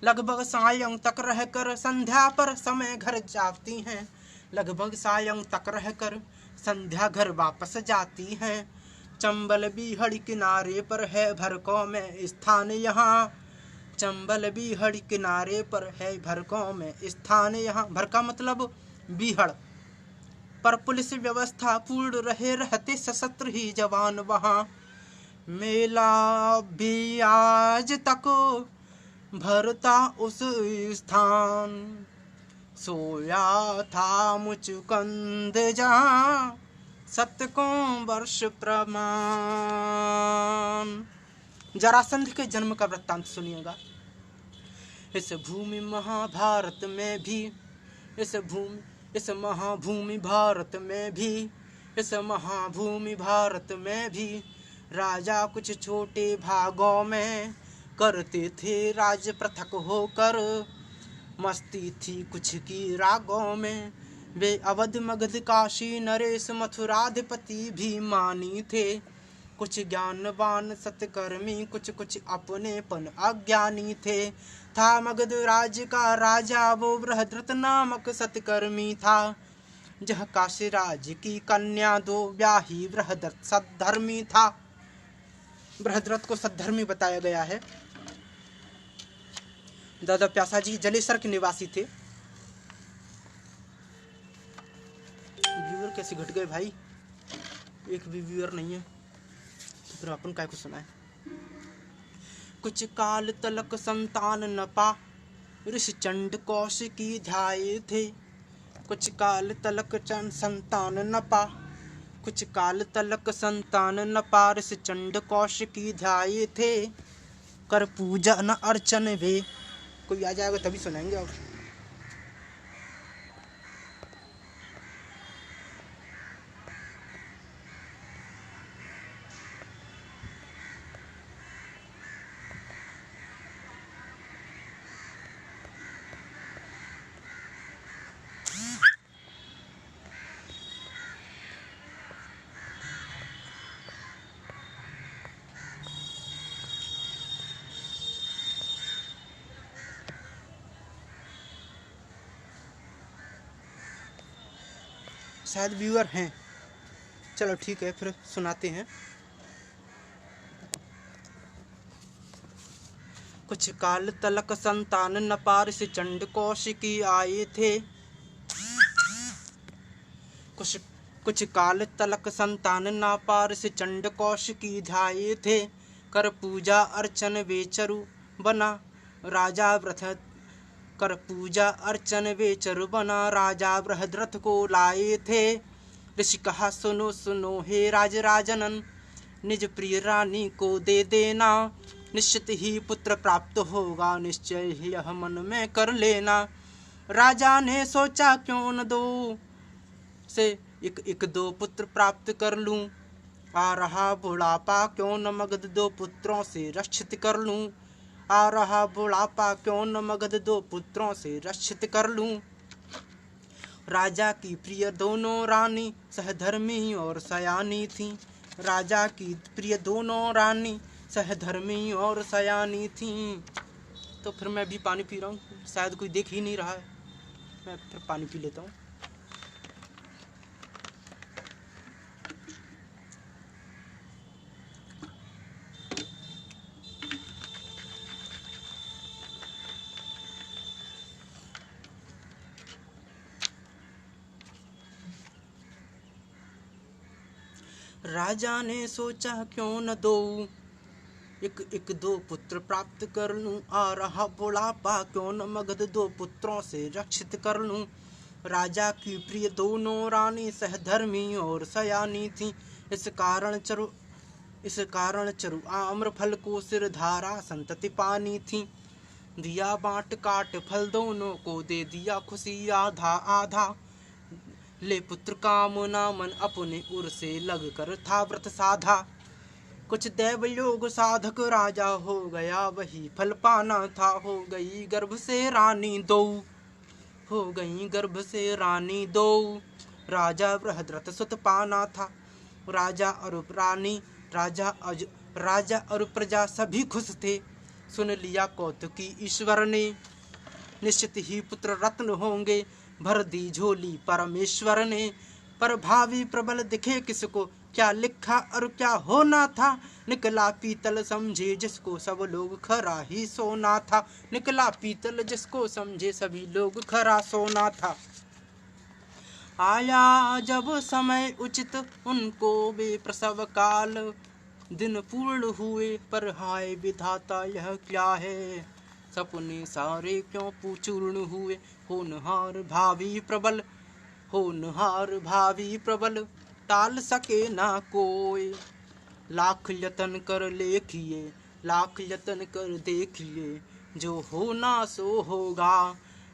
लगभग सायं तक रहकर संध्या पर समय घर जाती हैं। लगभग सायं तक रहकर संध्या घर वापस जाती हैं। चंबल बीहड़ किनारे पर है भरकों में स्थान यहाँ। चंबल बीहड़ किनारे पर है भरकों में स्थान यहाँ। भर का मतलब बीहड़ पर पुलिस व्यवस्था पूर्ण रहे, रहते सशस्त्र ही जवान वहाँ। मेला भी आज तक भरता उस स्थान, सोया था मुचुकुंद जहाँ शतकों वर्ष प्रमाण। जरासंध के जन्म का वृत्तांत सुनिएगा। इस भूमि महाभारत में भी, इस महाभूमि भारत में भी, इस महाभूमि भारत में भी राजा कुछ छोटे भागों में करते थे राज पृथक होकर। मस्ती थी कुछ की रागों में, वे अवध मगध काशी नरेश मथुराधिपति भी मानी थे। कुछ ज्ञानवान सत्कर्मी, कुछ कुछ अपनेपन अज्ञानी थे। था मगध राज्य का राजा वो बृहद्रथ नामक सत्कर्मी था। जह काशी राज्य की कन्या दो ब्याही बृहद्रथ सद्धर्मी था। बृहद्रथ को सद्धर्मी बताया गया है। दादा प्यासा जी जलेसर के निवासी थे। व्यूअर कैसे घट गए भाई, एक भी व्यूअर नहीं है तो फिर अपन काय को सुनाए। कुछ काल तलक संतान न पा, ऋषिचंड कौशिकी ध्याये थे। कुछ काल तलक संतान न पा, कुछ काल तलक संतान न पा, ऋषिचंड कौशिकी ध्याये थे। कर पूजा न अर्चन वे, कोई आ जाएगा तभी सुनाएंगे। और शायद व्यूअर हैं, चलो ठीक है फिर सुनाते हैं। कुछ काल तलक संतान न पा, ऋषिचंड कौशिकी आए थे। कुछ काल तलक संतान ना पार से चंड कौशिकी ध्याये थे। कर पूजा अर्चन वेचरु बना राजा व्रत कर पूजा अर्चन वेचरु बना राजा बृहद्रथ को लाए थे। ऋषि कहा सुनो सुनो हे राज राजनन, निज प्रिय रानी को दे देना, निश्चित ही पुत्र प्राप्त होगा, निश्चय ही यह मन में कर लेना। राजा ने सोचा क्यों न दो से एक एक दो पुत्र प्राप्त कर लूं, आ रहा बुढ़ापा क्यों न मगध दो पुत्रों से रक्षित कर लूं, आ रहा बुढ़ापा क्यों न मगध दो पुत्रों से रक्षित कर लूं। राजा की प्रिय दोनों रानी सहधर्मी और सयानी थीं, राजा की प्रिय दोनों रानी सहधर्मी और सयानी थीं। तो फिर मैं भी पानी पी रहा हूँ, शायद कोई देख ही नहीं रहा है, मैं फिर पानी पी लेता हूँ। राजा ने सोचा क्यों न दो एक एक दो पुत्र प्राप्त कर लूं, आ रहा बुढ़ापा क्यों न मगध दो पुत्रों से रक्षित कर लूं। राजा की प्रिय दोनों रानी सहधर्मी और सयानी थीं, इस कारण चरु आम्र फल को सिर धारा संतति पानी थी। दिया बांट काट फल दोनों को दे दिया खुशी आधा आधा, ले पुत्र कामना मन अपने उर से लग कर था व्रत साधा। कुछ दैव योग साधक राजा हो गया, वही फल पाना था, हो गई गर्भ से रानी दो, हो गई गर्भ से रानी दो। राजा बृहद्रथ सुत पाना था, राजा और रानी राजा और प्रजा सभी खुश थे। सुन लिया कौतुकी ईश्वर ने, निश्चित ही पुत्र रत्न होंगे, भर दी झोली परमेश्वर ने। पर भावी प्रबल दिखे किसको, क्या लिखा और क्या होना था, निकला पीतल समझे जिसको सब लोग खरा ही सोना था, निकला पीतल जिसको समझे सभी लोग खरा सोना था। आया जब समय उचित उनको वे प्रसव काल, दिन पूर्ण हुए पर हाय विधाता यह क्या है, सपने सारे क्यों पूचूर्ण हुए, होनहार भावी प्रबल, होनहार भावी प्रबल, टाल सके ना कोई। लाख यतन कर लेखिए, लाख यतन कर देखिए, जो होना सो होगा।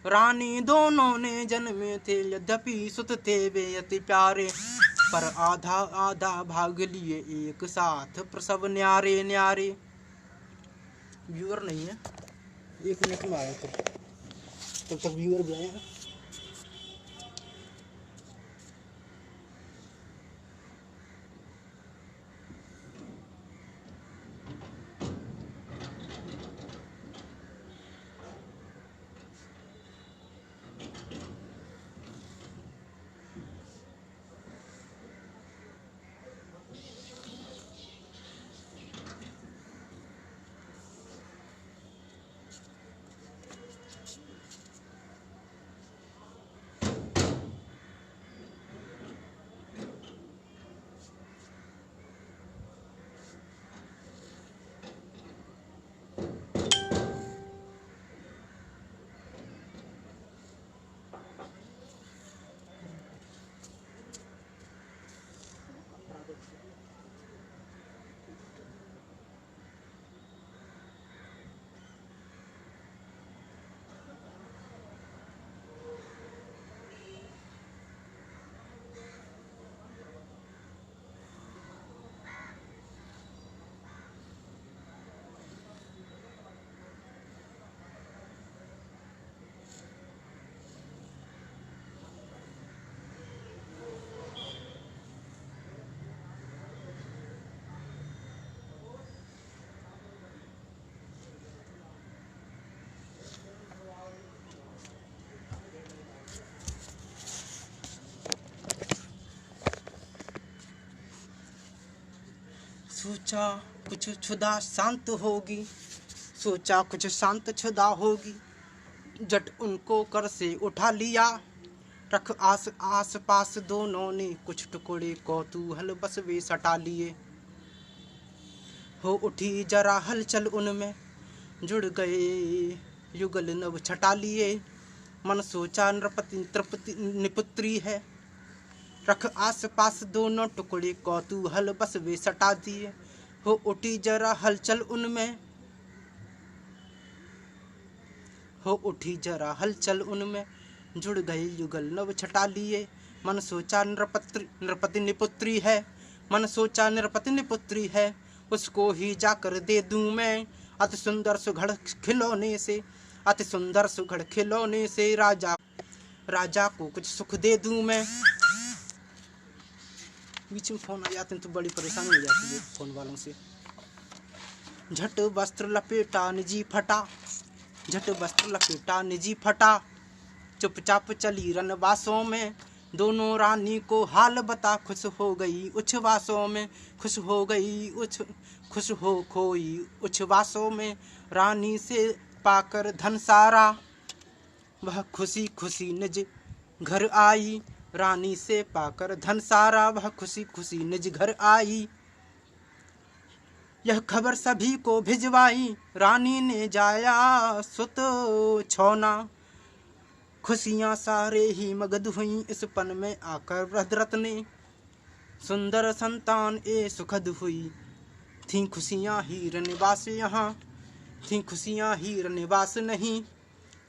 रानी दोनों ने जन्मे थे, यद्यपि सुत थे वे अति प्यारे, पर आधा आधा भाग लिए एक साथ प्रसव न्यारे न्यारे। व्यूअर नहीं है, 1 मिनट में आया तब तक व्यूअर भी आएगा। सोचा कुछ क्षुधा शांत होगी, सोचा कुछ शांत क्षुधा होगी, जट उनको कर से उठा लिया, रख आस आस पास दोनों ने कुछ टुकड़े कौतूहल बस वे सटा लिए। हो उठी जरा हलचल उनमें, जुड़ गए युगल नव छटा लिए। मन सोचा नृपति तृपति निपुत्री है, रख आस पास दोनों टुकड़े कौतूहल बस वे सटा दिए। हो उठी जरा हलचल उनमें, हो उठी जरा हलचल उनमें, जुड़ गए युगल नव छटा लिए। मन सोचा नृपति निपुत्री है, मन सोचा नृपति निपुत्री है, उसको ही जाकर दे दूं मैं। अति सुंदर सुघड़ खिलौने से, अति सुंदर सुघड़ खिलौने से राजा को कुछ सुख दे दूं मैं। बीच में फोन आ जाते हैं तो बड़ी परेशानी हो जाती है फोन वालों से। झट वस्त्र लपेटा निजी फटा, झट वस्त्र लपेटा निजी फटा, चुपचाप चली रनवासों में। दोनों रानी को हाल बता, खुश हो गई उच्छवासों में, खुश हो गई खुश हो खोई उच्छवासों में। रानी से पाकर धन सारा, वह खुशी खुशी निज घर आई। रानी से पाकर धन सारा, वह खुशी खुशी निज घर आई। यह खबर सभी को भिजवाई, रानी ने जाया सुत छौना। खुशियाँ सारे ही मगध हुई इस पन में आकर वृद्धरथ ने। सुंदर संतान ए सुखद हुई, थी खुशियाँ हीर निवास यहाँ, थी खुशियाँ हीर निवास नहीं।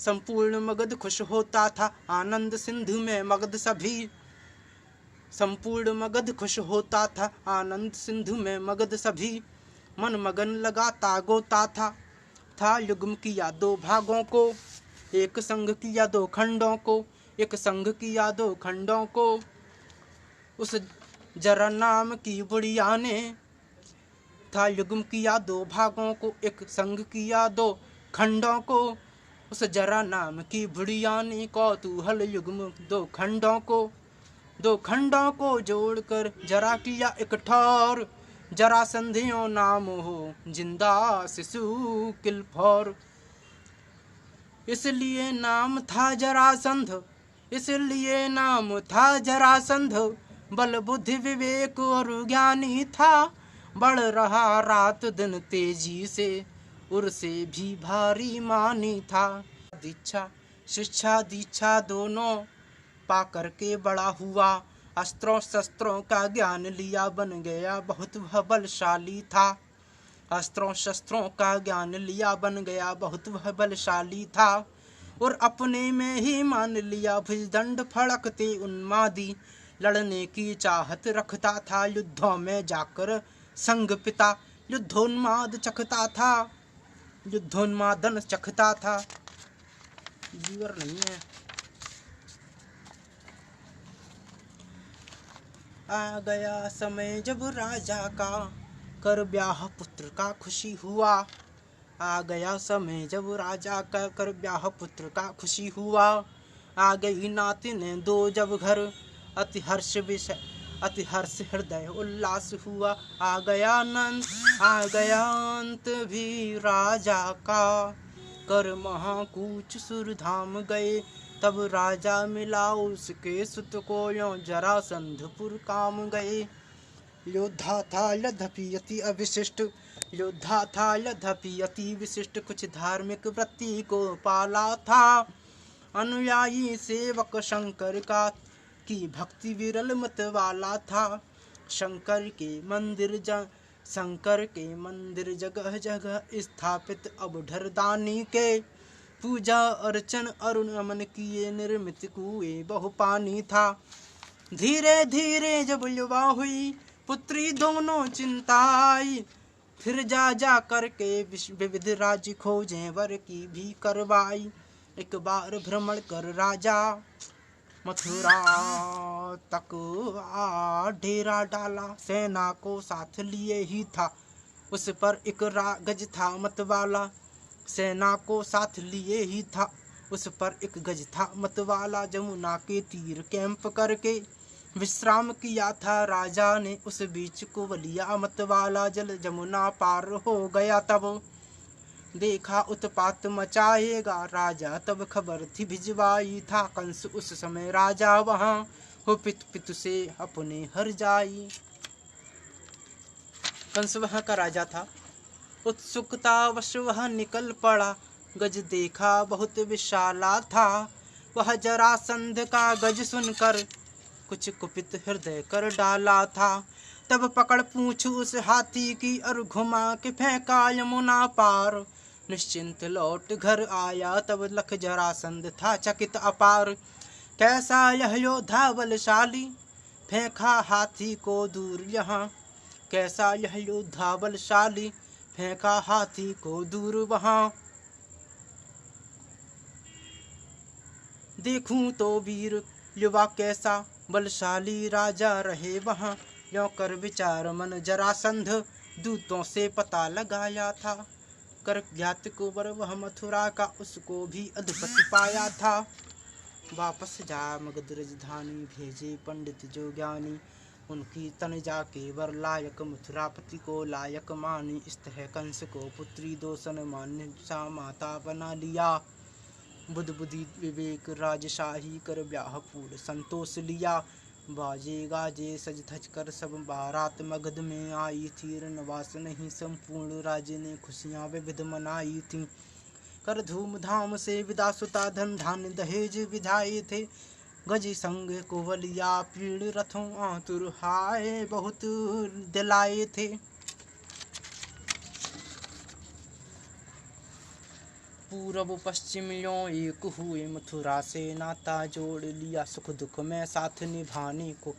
संपूर्ण मगध खुश होता था, आनंद सिंधु में मगध सभी। संपूर्ण मगध खुश होता था, आनंद सिंधु में मगध सभी। मन मगन लगाता गोता था युग्म किया दो भागों को, एक संग किया दो खंडों को, एक संग किया दो खंडों को। उस जरा नाम की बुढ़िया ने था युग्म किया दो भागों को, एक संग किया दो खंडों को। उस जरा नाम की बुढ़िया ने कौतूहल युग्म दो खंडों को जोड़कर जरा किया एक ठौर। जरासंधियों नाम हो जिंदा शिशु किलफौर, इसलिए नाम था जरासंध, इसलिए नाम था जरासंध। बल बुद्धि विवेक और ज्ञानी था, बढ़ रहा रात दिन तेजी से, उर से भी भारी मानी था। दीक्षा शिक्षा दीक्षा दोनों पाकर के बड़ा हुआ, अस्त्रों शस्त्रों का ज्ञान लिया बन गया बहुत वह बलशाली था। अस्त्रों शस्त्रों का ज्ञान लिया बन गया बहुत वह बलशाली था। और अपने में ही मान लिया भुजदंड फड़कते उन्मादी, लड़ने की चाहत रखता था युद्धों में जाकर संग पिता। युद्धोन्माद चखता था, युद्धोन्मादन चखता था। जीवर नहीं है। आ गया समय जब राजा का कर ब्याह पुत्र का खुशी हुआ, आ गया समय जब राजा का कर ब्याह पुत्र का खुशी हुआ। आ गई नातिन दो जब घर, अति हर्ष हृदय उल्लास हुआ। आ गया अंत भी राजा का, कर महाकूच सुरधाम गए। तब राजा मिला उसके सुत को, यों जरासंधपुर काम गए। योद्धा था यद्यपि अति अविशिष्ट, योद्धा था यद्यपि अति विशिष्ट, कुछ धार्मिक वृत्ति को पाला था। अनुयायी सेवक शंकर का की भक्ति विरल मत वाला था। शंकर के मंदिर जगह जगह स्थापित अवधर दानी के, पूजा अर्चन अरुण अमन किए निर्मित कुएं बहु पानी था। धीरे धीरे जब युवा हुई पुत्री दोनों चिंताई, फिर जा करके विविध राज्य खोजें वर की भी करवाई। एक बार भ्रमण कर राजा मथुरा तक डेरा डाला, सेना को साथ लिए ही था उस पर एक गज था मतवाला। सेना को साथ लिए ही था उस पर एक गज था मतवाला। जमुना के तीर कैंप करके विश्राम किया था राजा ने, उस बीच कुवलिया मतवाला जल जमुना पार हो गया तब। देखा उत्पात मचाएगा राजा, तब खबर थी भिजवाई। था कंस उस समय राजा वहाँ, हो पितु पितु से अपने हर जाई। कंस वहाँ का राजा था। उत्सुकतावश वह निकल पड़ा, गज देखा बहुत विशाला था। वह जरासंध का गज सुनकर कुछ कुपित हृदय कर डाला था। तब पकड़ पूंछ उस हाथी की और घुमा के फेंका यमुना पार। निश्चिंत लौट घर आया तब लख जरासंध था चकित अपार। कैसा यह योद्धा बलशाली, फेंका हाथी को दूर यहाँ। कैसा यह योद्धा बलशाली, फेंका हाथी को दूर वहाँ। देखूं तो वीर युवा कैसा, बलशाली राजा रहे वहाँ। यों कर विचार मन जरासंध, दूतों से पता लगाया था। कर ज्ञात कुंवर वह मथुरा का, उसको भी अधिपति पाया था। वापस जा मगध राजधानी, भेजे पंडित जो ज्ञानी। उनकी तन जाके वर लायक, मथुरापति को लायक मानी। इस तरह कंस को पुत्री दोसन मान्य, सा माता बना लिया। बुद्ध बुद्धि विवेक राजशाही, कर ब्याह पूर्ण संतोष लिया। बाजे गाजे सज धज कर सब बारात मगध में आई थी। रनवास नहीं संपूर्ण राज्य ने खुशियाँ विविध मनाई थी। कर धूमधाम से विदा सुता, धन धान्य दहेज विधाए थे। गज संग कुवलिया पीड़ रथों आतुर हाय बहुत दिलाए थे। पूरब पश्चिम यों एक हुए, मथुरा से नाता जोड़ लिया। सुख दुख में साथ निभाने को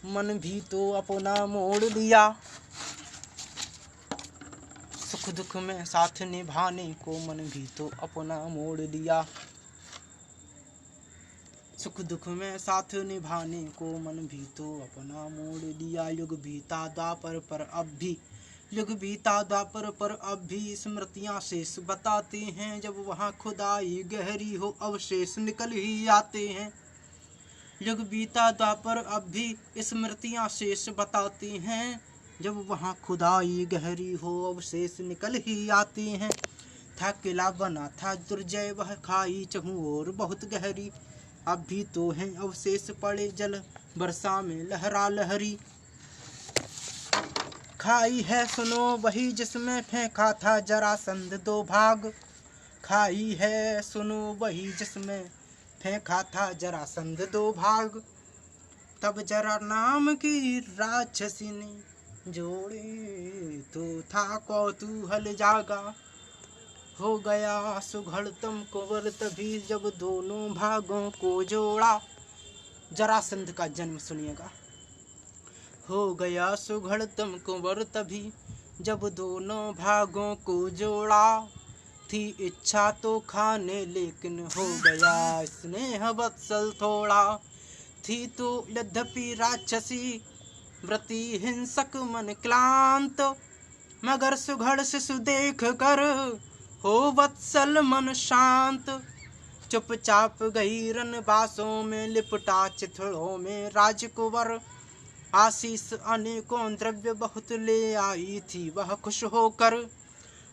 मन भी तो अपना मोड़ लिया। सुख दुख में साथ निभाने को मन भी तो अपना मोड़ लिया। सुख दुख में साथ निभाने को मन भी तो अपना मोड़ लिया। युग बीता द्वापर पर अब भी, युग बीता द्वापर पर अब भी स्मृतियां शेष बताते हैं। जब वहाँ खुदाई गहरी हो अवशेष निकल ही आते हैं। युग बीता द्वापर अब भी स्मृतियां शेष बताते हैं। जब वहाँ खुदाई गहरी हो अवशेष निकल ही आते हैं। था किला बना था दुर्जय, वह खाई चहु और बहुत गहरी। अब भी तो हैं अवशेष पड़े, जल बरसा में लहरा लहरी। खाई है सुनो वही जिसमें फेंका था जरासंध दो भाग। खाई है सुनो वही जिसमें फेंका था जरासंध दो भाग। तब जरा नाम की राक्षसी ने जोड़े, तो था कौतूहल जागा। हो गया सुघड़तम कुंवर तभी, जब दोनों भागों को जोड़ा। जरासंध का जन्म सुनिएगा। हो गया सुघड़तम कुंवर तभी, जब दोनों भागों को जोड़ा। थी इच्छा तो खाने लेकिन हो गया स्नेह वत्सल थोड़ा। थी तो यद्यपि राक्षसी व्रती हिंसक मन क्लांत, मगर सुघड़ शिशु देख कर हो वत्सल मन शांत। चुपचाप गई रनबासों में लिपटा चिथड़ों में राजकुंवर। आशीष अनेकों द्रव्य बहुत ले आई थी वह खुश होकर।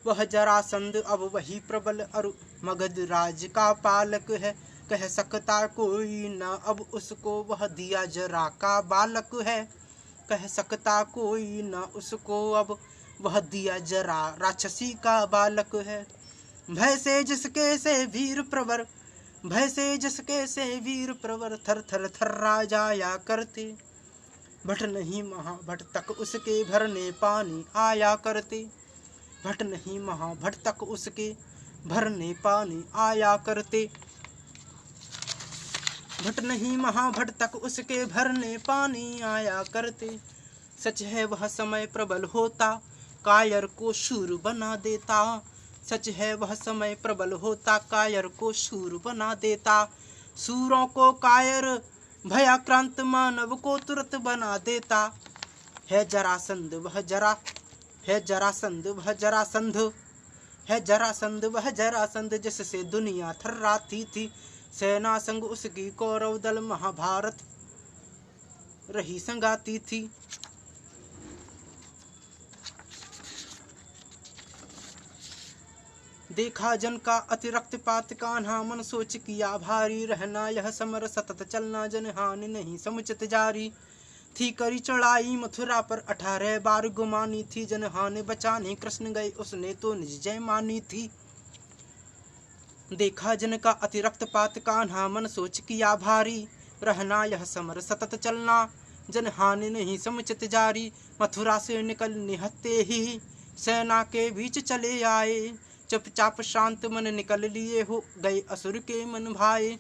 वह जरासंध अब वही प्रबल और मगध राज का पालक है। कह सकता कोई न अब उसको, वह दिया जरा का बालक है। कह सकता कोई न उसको अब, वह दिया जरा राक्षसी का बालक है। भय से जिसके से वीर प्रवर, भय से जिसके से वीर प्रवर, थर थर थर्रा जाया करते। भट नहीं महाभट तक उसके भरने पानी आया करते। भट नहीं महाभट तक उसके भरने पानी आया करते। भट नहीं महाभट तक उसके भरने पानी आया करते। सच है वह समय प्रबल होता, कायर को शूर बना देता। सच है वह समय प्रबल होता, कायर को शूर बना देता। शूरों को कायर भयाक्रांत मानव को तुरंत बना देता। है जरासंध वह जरा, है जरासंध वह जरासंध, है जरासंध वह जरासंध, जिससे दुनिया थर्राती थी। सेना संग उसकी कौरव दल महाभारत रही संगाती थी। देखा जन का अतिरक्त पात कान्हा, मन सोच किया भारी, रहना यह समर सतत चलना, जन हानि नहीं समुचित जारी। थी करी चढ़ाई मथुरा पर 18 बार गुमानी थी, जन हानि बचाने कृष्ण गए उसने तो निज जय मानी थी। देखा जन का अतिरक्त पात कान्हा, मन सोच किया भारी, रहना यह समर सतत चलना, जन हानि नहीं समुचित जारी। मथुरा से निकल निहत्ते ही सेना के बीच चले आए, चुपचाप शांत मन निकल लिए हो गए असुर के मन भाए।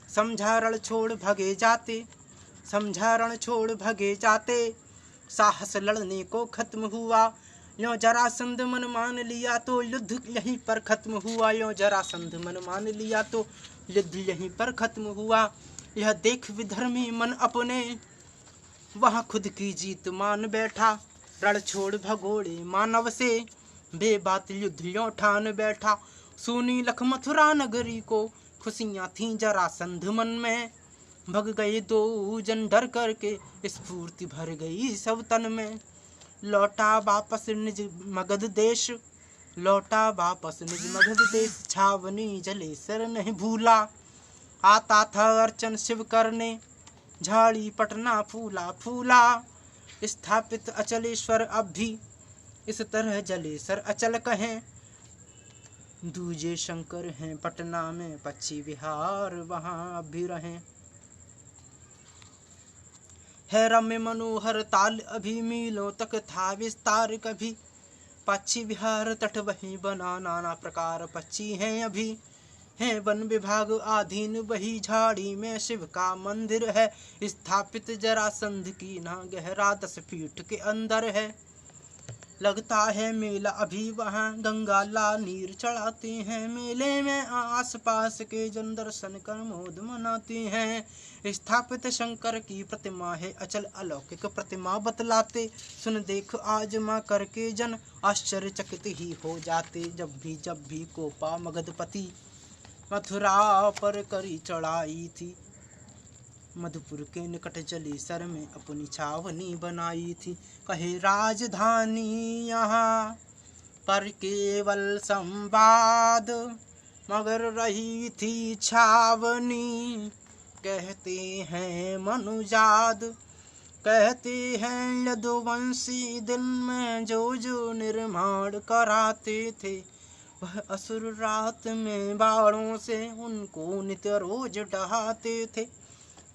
समझा रण छोड़ भगे जाते, समझा रण छोड़ भगे जाते, साहस लड़ने को खत्म हुआ। यो जरासंध मन मान लिया तो युद्ध यहीं पर खत्म हुआ, यो जरासंध मन मान लिया तो युद्ध यहीं पर खत्म हुआ। यह देख विधर्मी मन अपने, वहाँ खुद की जीत मान बैठा, रण छोड़ भगोड़े मानव से, बेबात युद्ध यों ठान बैठा। सुनी लख मथुरा नगरी को, खुशियाँ थीं जरासंध मन में, भग गए दो जन डर करके, स्फूर्ति भर गई सब तन में। लौटा वापस निज मगध देश, लौटा वापस निज मगध देश, छावनी जलेसर नहीं भूला, आता था अर्चन शिव करने, झाड़ी पटना फूला फूला। स्थापित अचलेश्वर अब भी इस तरह जलेसर अचल कहें, दूजे शंकर हैं पटना में, पक्षी विहार वहाँ अब भी रहें। है रम्य मनोहर ताल अभी, मीलों तक था विस्तार कभी, पक्षी विहार तट वहीं बना, नाना प्रकार पक्षी हैं अभी। है वन विभाग आधीन वही, झाड़ी में शिव का मंदिर है, स्थापित जरासंध की ना गहरा 10 फीट के अंदर है। लगता है मेला अभी वहाँ, गंगा ला नीर चढ़ाते हैं, मेले में आस पास के जन दर्शन कर मोद मनाते हैं। स्थापित शंकर की प्रतिमा है अचल, अलौकिक प्रतिमा बतलाते, सुन देख आजमा करके जन आश्चर्यचकित ही हो जाते। जब भी कोपा मगधपति, मथुरा पर करी चढ़ाई थी, मधुपुर के निकट जलेसर में अपनी छावनी बनाई थी। कहे राजधानी यहाँ पर केवल संवाद, मगर रही थी छावनी, कहते हैं मनुजाद। कहते हैं यदुवंशी दिल में जो निर्माण कराते थे, वह असुर रात में बाणों से उनको नित्य रोज डहाते थे।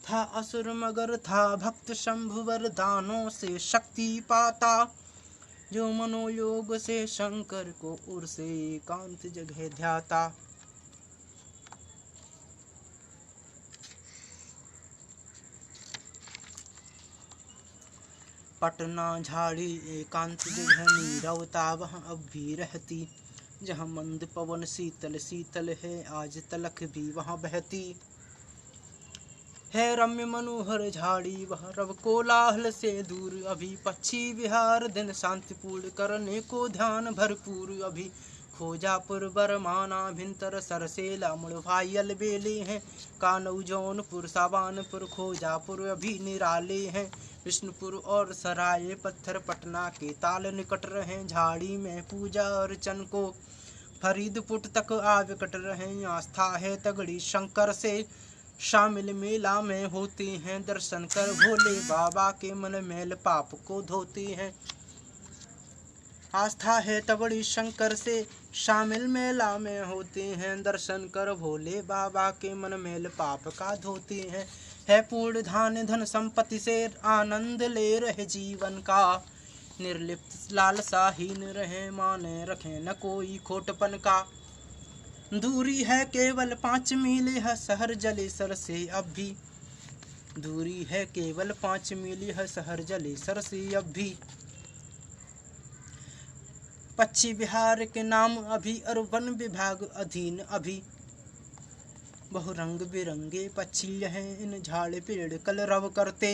था असुर मगर था भक्त शंभु, वरदानों से शक्ति पाता, जो मनोयोग से शंकर को उर से एकांत जगह ध्याता। पटना झाड़ी एकांत जगह नीरवता वहाँ अब भी रहती, जहाँ मंद पवन शीतल शीतल है, आज तलक भी वहाँ बहती है। रम्य मनोहर झाड़ी वह रव कोलाहल से दूर, अभी पक्षी विहार दिन शांतिपूर्ण करने को ध्यान भरपूर। अभी खोजापुर बरमाना भिंतर सरसेला मुड़भाई बेले हैं, कानऊ जौनपुर सावानपुर खोजापुर अभी निराले हैं। विष्णुपुर और सराय पत्थर पटना के ताल निकट रहे, झाड़ी में पूजा अर्चन को फरीदपुर तक आविकट रहे। आस्था है तगड़ी शंकर से, शामिल मेला में होते हैं दर्शन कर, भोले बाबा के मन मैल पाप को धोते हैं। आस्था है तगड़ी शंकर से, शामिल मेला में होते हैं दर्शन कर, भोले बाबा के मन मैल पाप का धोते हैं। है पूर्ण धान धन संपत्ति से, आनंद ले रहे जीवन का, निर्लिप्त लालसाहीन रहे, माने रखे न कोई खोटपन का। दूरी है केवल 5 मील यह शहर जलेसर से अब भी, दूरी है केवल 5 मील यह शहर जलेसर से अब भी। पक्षी विहार के नाम अभी और वन विभाग अधीन अभी, बहुरंग बिरंगे पक्षी हैं इन झाड़ पेड़ कलरव करते।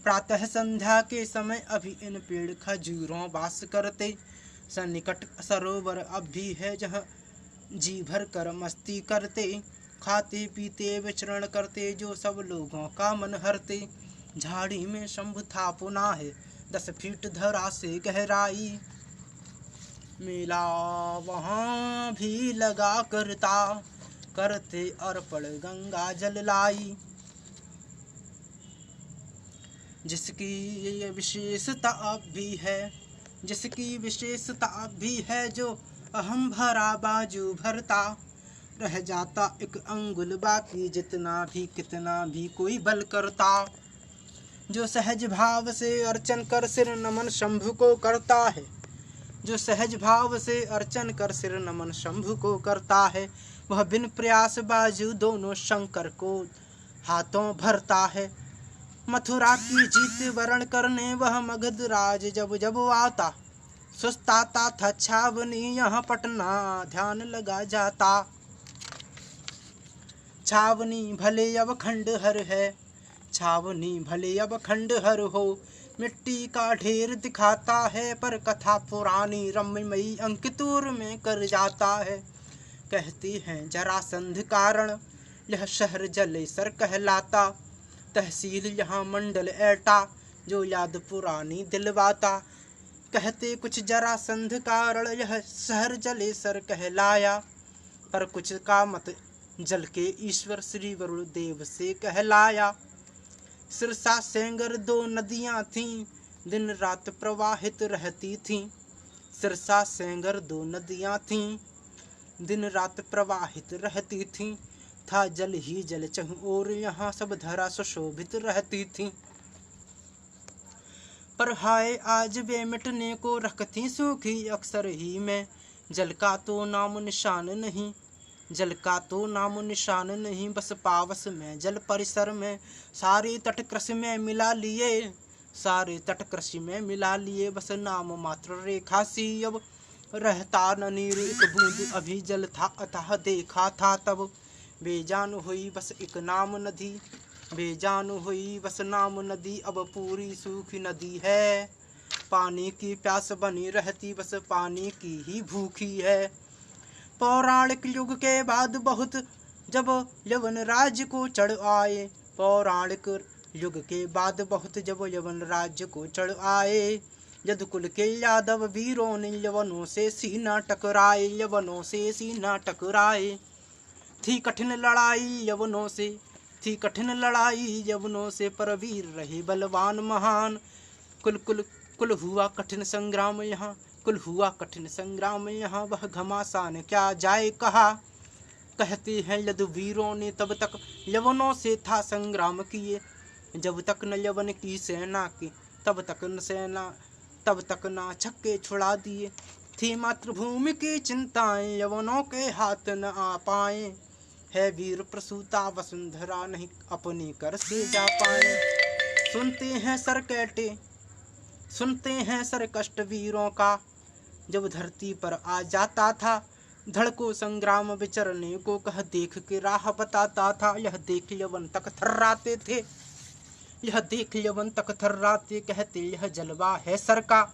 प्रातः संध्या के समय अभी इन पेड़ खजूरों वास करते। सन्निकट सरोवर अब भी है जहाँ जी भर कर मस्ती करते, खाते पीते विचरण करते, जो सब लोगों का मन हरते। झाड़ी में शंभु था पुना है 10 फीट धरा से गहराई, मेला वहाँ भी लगा करता, करते अर्पण गंगा जल लाई। जिसकी ये विशेषता भी है, जिसकी विशेषता भी है, जो अहम भरा बाजू भरता, रह जाता एक अंगुल बाकी, जितना भी कितना भी कोई बल करता। जो सहज भाव से अर्चन कर सिर नमन शंभु को करता है, जो सहज भाव से अर्चन कर सिर नमन शंभु को करता है, वह बिन प्रयास बाजू दोनों शंकर को हाथों भरता है। मथुरा की जीत वरण करने वह मगध राज जब जब आता, सुस्ताता था छावनी यहाँ पटना ध्यान लगा जाता। छावनी भले अब खंडहर है, छावनी भले अब खंडहर हो, मिट्टी का ढेर दिखाता है, पर कथा पुरानी रम्यमयी अंकितूर में कर जाता है। कहती हैं जरासंध कारण यह शहर जलेसर कहलाता, तहसील यहाँ मंडल एटा, जो याद पुरानी दिलवाता। कहते कुछ जरासंध कारण यह शहर जलेसर कहलाया, पर कुछ का मत जल के ईश्वर श्री वरुण देव से कहलाया। सिरसा सेंगर दो नदियां थीं, दिन रात प्रवाहित रहती थीं। सिरसा सेंगर दो नदियां थीं, दिन रात प्रवाहित रहती थीं। था जल ही जल चहुं ओर, यहाँ सब धरा सुशोभित रहती थीं। पर हाय आज वे मिटने को रखती सूखी अक्सर ही में, जल का तो नाम निशान नहीं, जल का तो नाम निशान नहीं। बस पावस में जल परिसर में सारे तट कृषि में मिला लिए, सारे तट कृषि में मिला लिए। बस नाम मात्र रेखा सी अब रहता न नीर, एक बूंद अभी जल था अतः देखा था तब। बेजान हुई बस एक नाम नदी, बेजान हुई बस नाम नदी, अब पूरी सूखी नदी है। पानी की प्यास बनी रहती, बस पानी की ही भूखी है। पौराणिक युग के बाद बहुत जब यवन राज्य को चढ़ आए, पौराणिक युग के बाद बहुत जब यवन राज्य को चढ़ आए। यदुकुल के यादव वीरों ने यवनों से सीना टकराए, यवनों से सीना टकराए। थी कठिन लड़ाई यवनों से, थी कठिन लड़ाई यवनों से, पर वीर रहे बलवान महान। कुल कुल कुल हुआ कठिन संग्राम यहाँ, कुल हुआ कठिन संग्राम यहाँ, वह घमासान क्या जाए कहा। कहते हैं यदुवीरों ने तब तक यवनों से था संग्राम किए, जब तक न यवन की सेना की तब तक न छक्के छुड़ा दिए। थी मातृभूमि की चिंताएं यवनों के हाथ न आ पाए, है वीर प्रसूता वसुंधरा नहीं अपनी कर से जा पाए। सुनते हैं सर कैटे, सुनते हैं सर कष्ट वीरों का, जब धरती पर आ जाता था धड़को संग्राम विचरने को, कह देख के राह बताता था। यह देख यवन तक थर्राते थे, यह देख यवन तक थर्राते, कहते यह जलवा है सर का,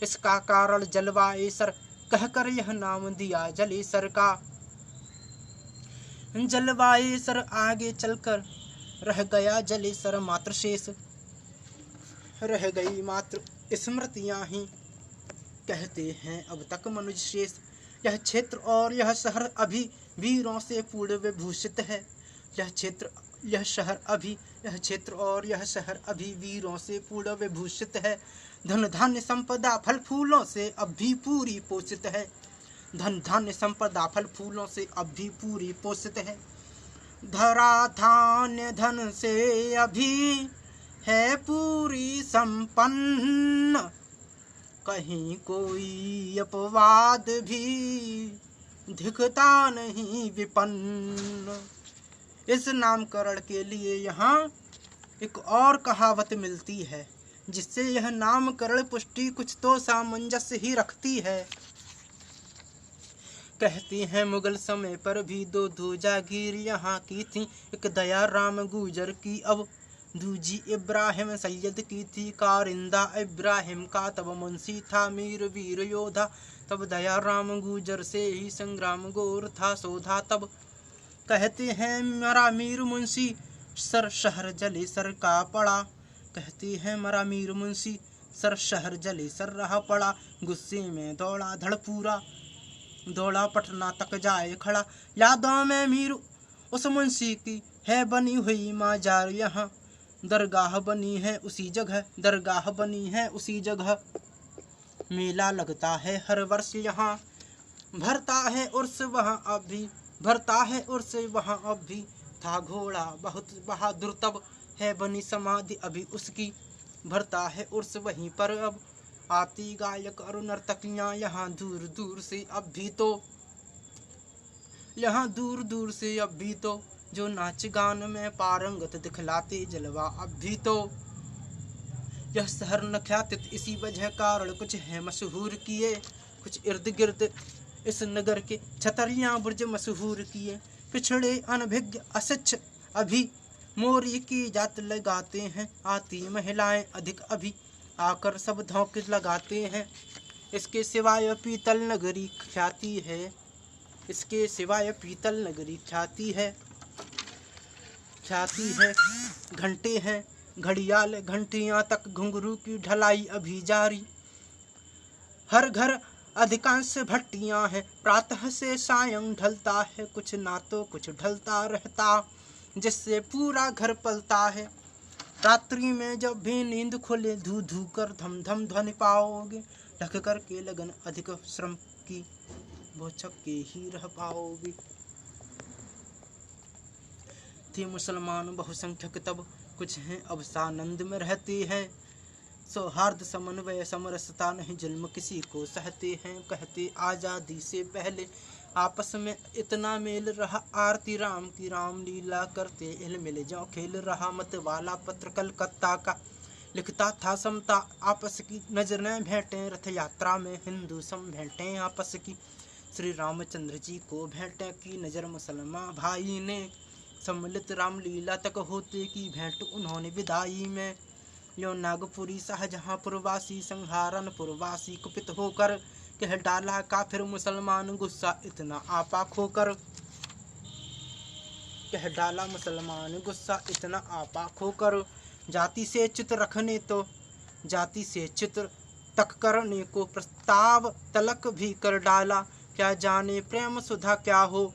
इसका कारण जलवाए सर, कहकर यह नाम दिया जलेसर का। जलवाए सर आगे चलकर रह गया जलेसर मात्र शेष, रह गई मात्र स्मृतियां ही, कहते हैं अब तक मनुष्य शेष। यह क्षेत्र और यह शहर अभी वीरों से पूर्ण विभूषित है, यह क्षेत्र यह शहर अभी, यह क्षेत्र और यह शहर अभी वीरों से पूर्ण विभूषित है। धन धान्य संपदा फल फूलों से अब भी पूरी पोषित है, धन धान्य संपदा फल फूलों से अब भी पूरी पोषित है। धरा धान्य धन से अभी है पूरी संपन्न, कहीं कोई अपवाद भी दिखता नहीं विपन्न। इस नामकरण के लिए यहाँ एक और कहावत मिलती है, जिससे यह नामकरण पुष्टि कुछ तो सामंजस्य ही रखती है। कहती हैं मुगल समय पर भी दो जागीर यहाँ की थी, एक दया राम गुजर की अब दूजी इब्राहिम सैयद की थी। कारिंदा इब्राहिम का तब मुंशी था मीर वीर योधा, तब दया राम गुजर से ही संग्राम गोर था सोधा तब। कहते हैं मरा मीर मुंशी सर शहर जलेसर का पड़ा, कहते हैं मरा मीर मुंशी सर शहर जले सर रहा पड़ा, गुस्से में दौड़ा धड़ पूरा, दौड़ा पटना तक जाए खड़ा। यादों में मीर उस मुंशी की है बनी हुई माजार, यहाँ दरगाह बनी है उसी जगह, दरगाह बनी है उसी जगह। मेला लगता है हर वर्ष यहाँ, भरता है उर्स वहाँ अब भी, भरता है उर्स वहाँ अब भी। था घोड़ा बहुत बहादुर तब, है बनी समाधि अभी उसकी, भरता है उर्स वहीं पर अब। आती गायक और नर्तकियाँ यहाँ दूर दूर से अब भी तो, यहाँ दूर दूर से अब भी तो, जो नाच गान में पारंगत दिखलाते जलवा अब भी तो। यह शहर न ख्यातित इसी वजह कारण, कुछ है मशहूर किए, कुछ इर्द गिर्द इस नगर के छतरियाँ बुर्ज मशहूर किए। पिछड़े अनभिज्ञ अशिक्ष अभी मोरी की जात लगाते हैं, आती महिलाएं अधिक अभी आकर सब धौंके लगाते हैं। इसके सिवाय पीतल नगरी ख्याति है, इसके सिवाय पीतल नगरी ख्याति है, ख्याति है। घंटे हैं घड़ियाल घंटियां तक, घुंघरू की ढलाई अभी जारी। हर घर अधिकांश भट्टियां हैं, प्रातः से सायं ढलता है, कुछ ना तो कुछ ढलता रहता, जिससे पूरा घर पलता है। रात्रि में जब भी नींद खुले, धू धू कर धम धम ध्वनि पाओगे, ढक कर के लगन अधिक श्रम की, वो छक्के ही रह पाओगे। थे मुसलमान बहुसंख्यक तब, कुछ हैं अब सानंद में रहते हैं। सौहार्द समन्वय समरसता नहीं, जुल्म किसी को सहते हैं। कहते आजादी से पहले आपस में इतना मेल रहा, आरती राम की रामलीला करते इल मिल जाओ खेल रहा। मत वाला पत्र कलकत्ता का लिखता था समता आपस की, नजरें भेंटें रथ यात्रा में हिंदू सम भेंटें आपस की। श्री रामचंद्र जी को भेंटें की नजर मुसलमान भाई ने, सम्मिलित रामलीला तक होते की भेंट उन्होंने विदाई में। यो नागपुरी शाहजहांपुर वासी संहारनपुर वासी कुपित होकर, कह डाला काफिर मुसलमान गुस्सा इतना आपा खोकर, कह डाला मुसलमान गुस्सा इतना आपा खोकर। जाति से चित रखने तो जाति से चित तक करने को प्रस्ताव तलक भी कर डाला। क्या जाने प्रेम सुधा क्या हो,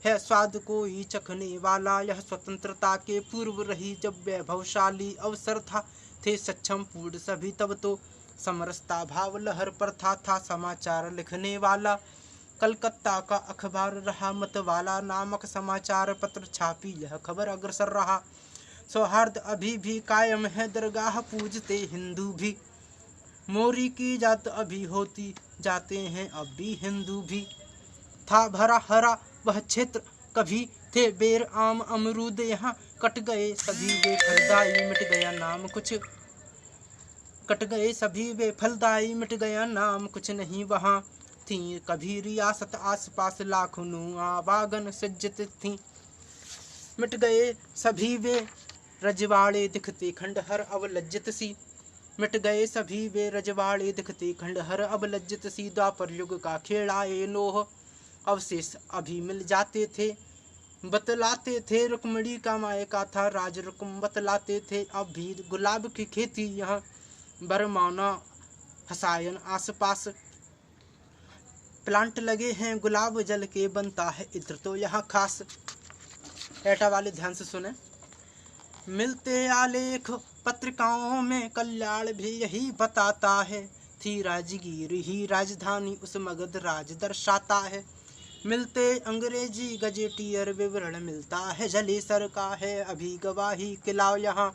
है स्वाद कोई चखने वाला। यह स्वतंत्रता के पूर्व रही जब वैभवशाली अवसर था, थे सक्षम पूर्ण सभी तब तो, समरसता भाव लहर पर था समाचार लिखने वाला। कलकत्ता का अखबार रहा मतवाला नामक समाचार पत्र, छापी यह खबर अग्रसर रहा। सौहार्द अभी भी कायम है, दरगाह पूजते हिंदू भी। मोरी की जात अभी होती, जाते हैं अब भी हिंदू भी। था भरा हरा वह क्षेत्र, कभी थे बेर आम अमरूद यहाँ, कट गए सभी वे फलदाई मिट गया नाम कुछ, कट गए सभी वे फलदाई मिट गया नाम कुछ नहीं वहाँ। थी कभी रियासत आसपास लाखों आवागन सज्जित थी, मिट गए सभी वे रजवाड़े दिखते खंडहर अब लज्जित सी, मिट गए सभी वे रजवाड़े दिखते खंडहर अब लज्जित सी। द्वापर युग का खेड़ा ये नोह अवशेष अभी मिल जाते थे, बतलाते थे रुक्मणी का मायका था राज रुकुम बतलाते थे। अब भी गुलाब की खेती यहाँ बरमाना हसायन आसपास, प्लांट लगे हैं गुलाब जल के बनता है इत्र तो यहाँ खास। एटा वाले ध्यान से सुने। मिलते आलेख पत्रिकाओं में कल्याण भी यही बताता है, थी राजगीर ही राजधानी उस मगध राज दर्शाता है। मिलते अंग्रेजी गजेटियर विवरण मिलता है, जलेसर का है अभी गवाही किला यहाँ,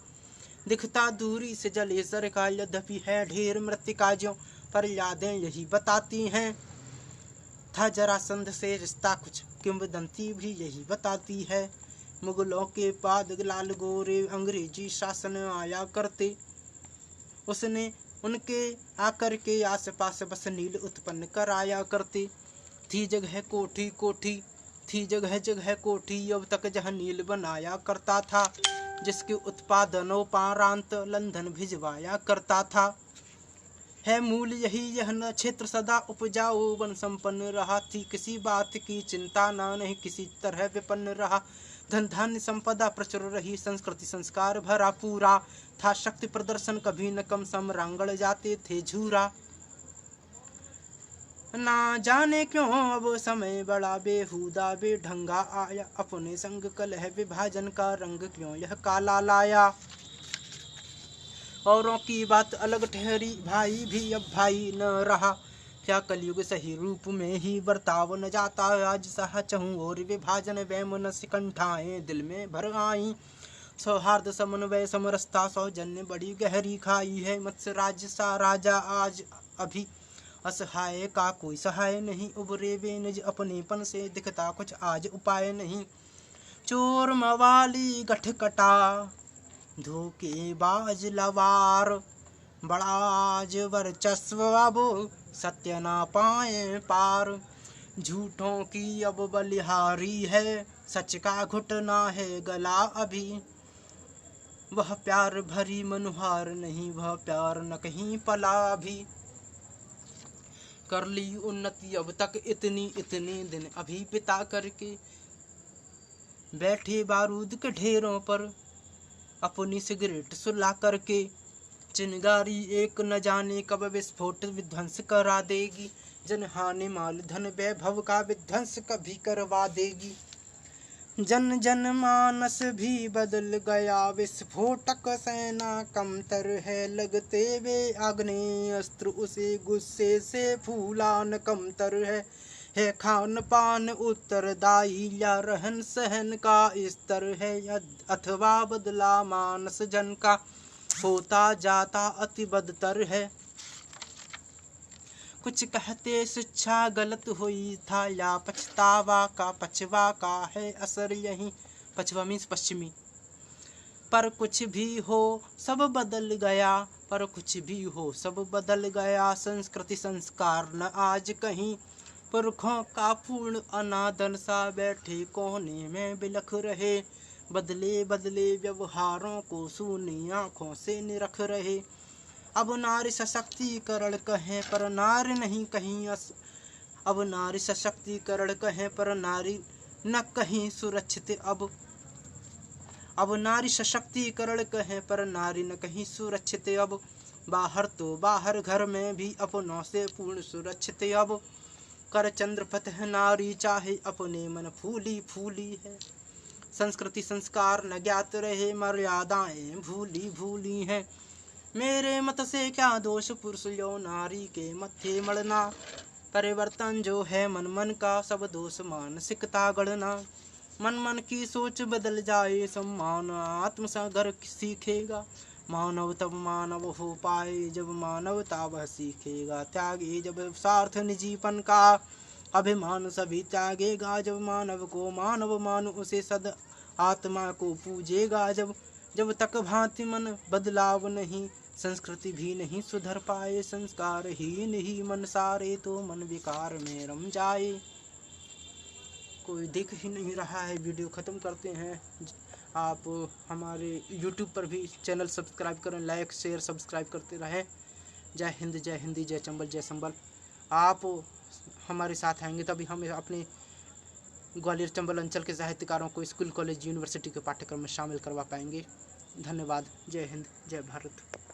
दिखता दूरी से जलेसर का यद्यपि है ढेर मृतिका ज्यों, पर यादें यही बताती हैं। था जरासंध से रिश्ता कुछ किंवदंती भी यही बताती है। मुगलों के बाद लाल गोरे अंग्रेजी शासन आया करते, उसने उनके आकर के आसपास बस नील उत्पन्न कराया करते। थी जगह कोठी कोठी, थी जगह जगह कोठी, अब तक जहाँ नील बनाया करता था, जिसके उत्पादनोपरांत लंदन भिजवाया करता था। है मूल यही यह न क्षेत्र सदा उपजाऊ वन संपन्न रहा, थी किसी बात की चिंता ना नहीं किसी तरह विपन्न रहा। धन धान्य संपदा प्रचुर रही, संस्कृति संस्कार भरा पूरा था, शक्ति प्रदर्शन कभी न कम, सम्रांगण जाते थे झूरा। ना जाने क्यों अब समय बड़ा बेहुदा बेढंगा आया, अपने संग कलह विभाजन का रंग क्यों यह काला लाया। औरों की बात अलग ठहरी, भाई भी अब भाई न रहा, क्या कलयुग सही रूप में ही बर्ताव न जाता। आज सह चहूँ और विभाजन वैमन सिकंठाएं दिल में भर आई, सौहार्द समन्वय समरसता सौजन्य बड़ी गहरी खाई है। मत्स्य राज्य सा राजा आज अभी, असहाय का कोई सहाय नहीं, उबरे वे निज अपनेपन से दिखता कुछ आज उपाय नहीं। चोर मवाली गठकटा धोखेबाज लवार, बड़ा आज वर्चस्व अब सत्य ना पाए पार। झूठों की अब बलिहारी है, सच का घुटना है गला अभी। वह प्यार भरी मनुहार नहीं, वह प्यार न कहीं पला भी। कर ली उन्नति अब तक इतनी इतने दिन अभी बिता करके, बैठे बारूद के ढेरों पर अपनी सिगरेट सुला करके। चिंगारी एक न जाने कब विस्फोट विध्वंस करा देगी, जनहानि माल धन वैभव का विध्वंस कभी करवा देगी। जन जन मानस भी बदल गया, विस्फोटक सेना कमतर है, लगते वे आग्नेय अस्त्र उसे गुस्से से फूला न कमतर है खान पान उत्तरदायी या रहन सहन का स्तर है, अथवा बदला मानस जन का होता जाता अति बदतर है। कुछ कहते शिक्षा गलत हुई था, या पछतावा का पछवा का है असर यही, पछवा मीन्स पश्चिमी। पर कुछ भी हो सब बदल गया, पर कुछ भी हो सब बदल गया। संस्कृति संस्कार न आज कहीं, पुरखों का पूर्ण अनादर सा बैठे कोने में बिलख रहे। बदले बदले व्यवहारों को सूनी आँखों से निरख रहे। अब नारी सशक्तिकरण कहें पर नारी नहीं कहीं अब नारी सशक्तिकरण कहें पर नारी न कहीं सुरक्षित। अब नारी सशक्तिकरण कहें पर नारी न कहीं सुरक्षित। अब बाहर तो बाहर, घर में भी अपनों से पूर्ण सुरक्षित। अब कर चंद्र फतह नारी चाहे, अपने मन फूली फूली है। संस्कृति संस्कार न ज्ञात रहे, मर्यादाएं भूली भूली हैं। मेरे मत से क्या दोष पुरुष यो नारी के मत्थे मड़ना, परिवर्तन जो है मन मन का, सब दोष मानसिकता गढ़ना। मन मन की सोच बदल जाए, सम्मान आत्मसागर सीखेगा। मानव तब मानव हो पाए, जब मानवता वह सीखेगा। त्यागे जब स्वार्थ निजीपन का, अभिमान सभी त्यागेगा। जब मानव को मानव मान, उसे सद आत्मा को पूजेगा। जब तक भांति मन बदलाव नहीं, संस्कृति भी नहीं सुधर पाए। संस्कार ही नहीं मन सारे, तो मन विकार में रम जाए। कोई देख ही नहीं रहा है, वीडियो ख़त्म करते हैं। आप हमारे YouTube पर भी चैनल सब्सक्राइब करें, लाइक शेयर सब्सक्राइब करते रहें। जय हिंद, जय हिंदी, जय चंबल, जय संबल। आप हमारे साथ आएंगे तभी हम अपने ग्वालियर चंबल अंचल के साहित्यकारों को स्कूल कॉलेज यूनिवर्सिटी के पाठ्यक्रम में शामिल करवा पाएंगे। धन्यवाद। जय हिंद, जय भारत।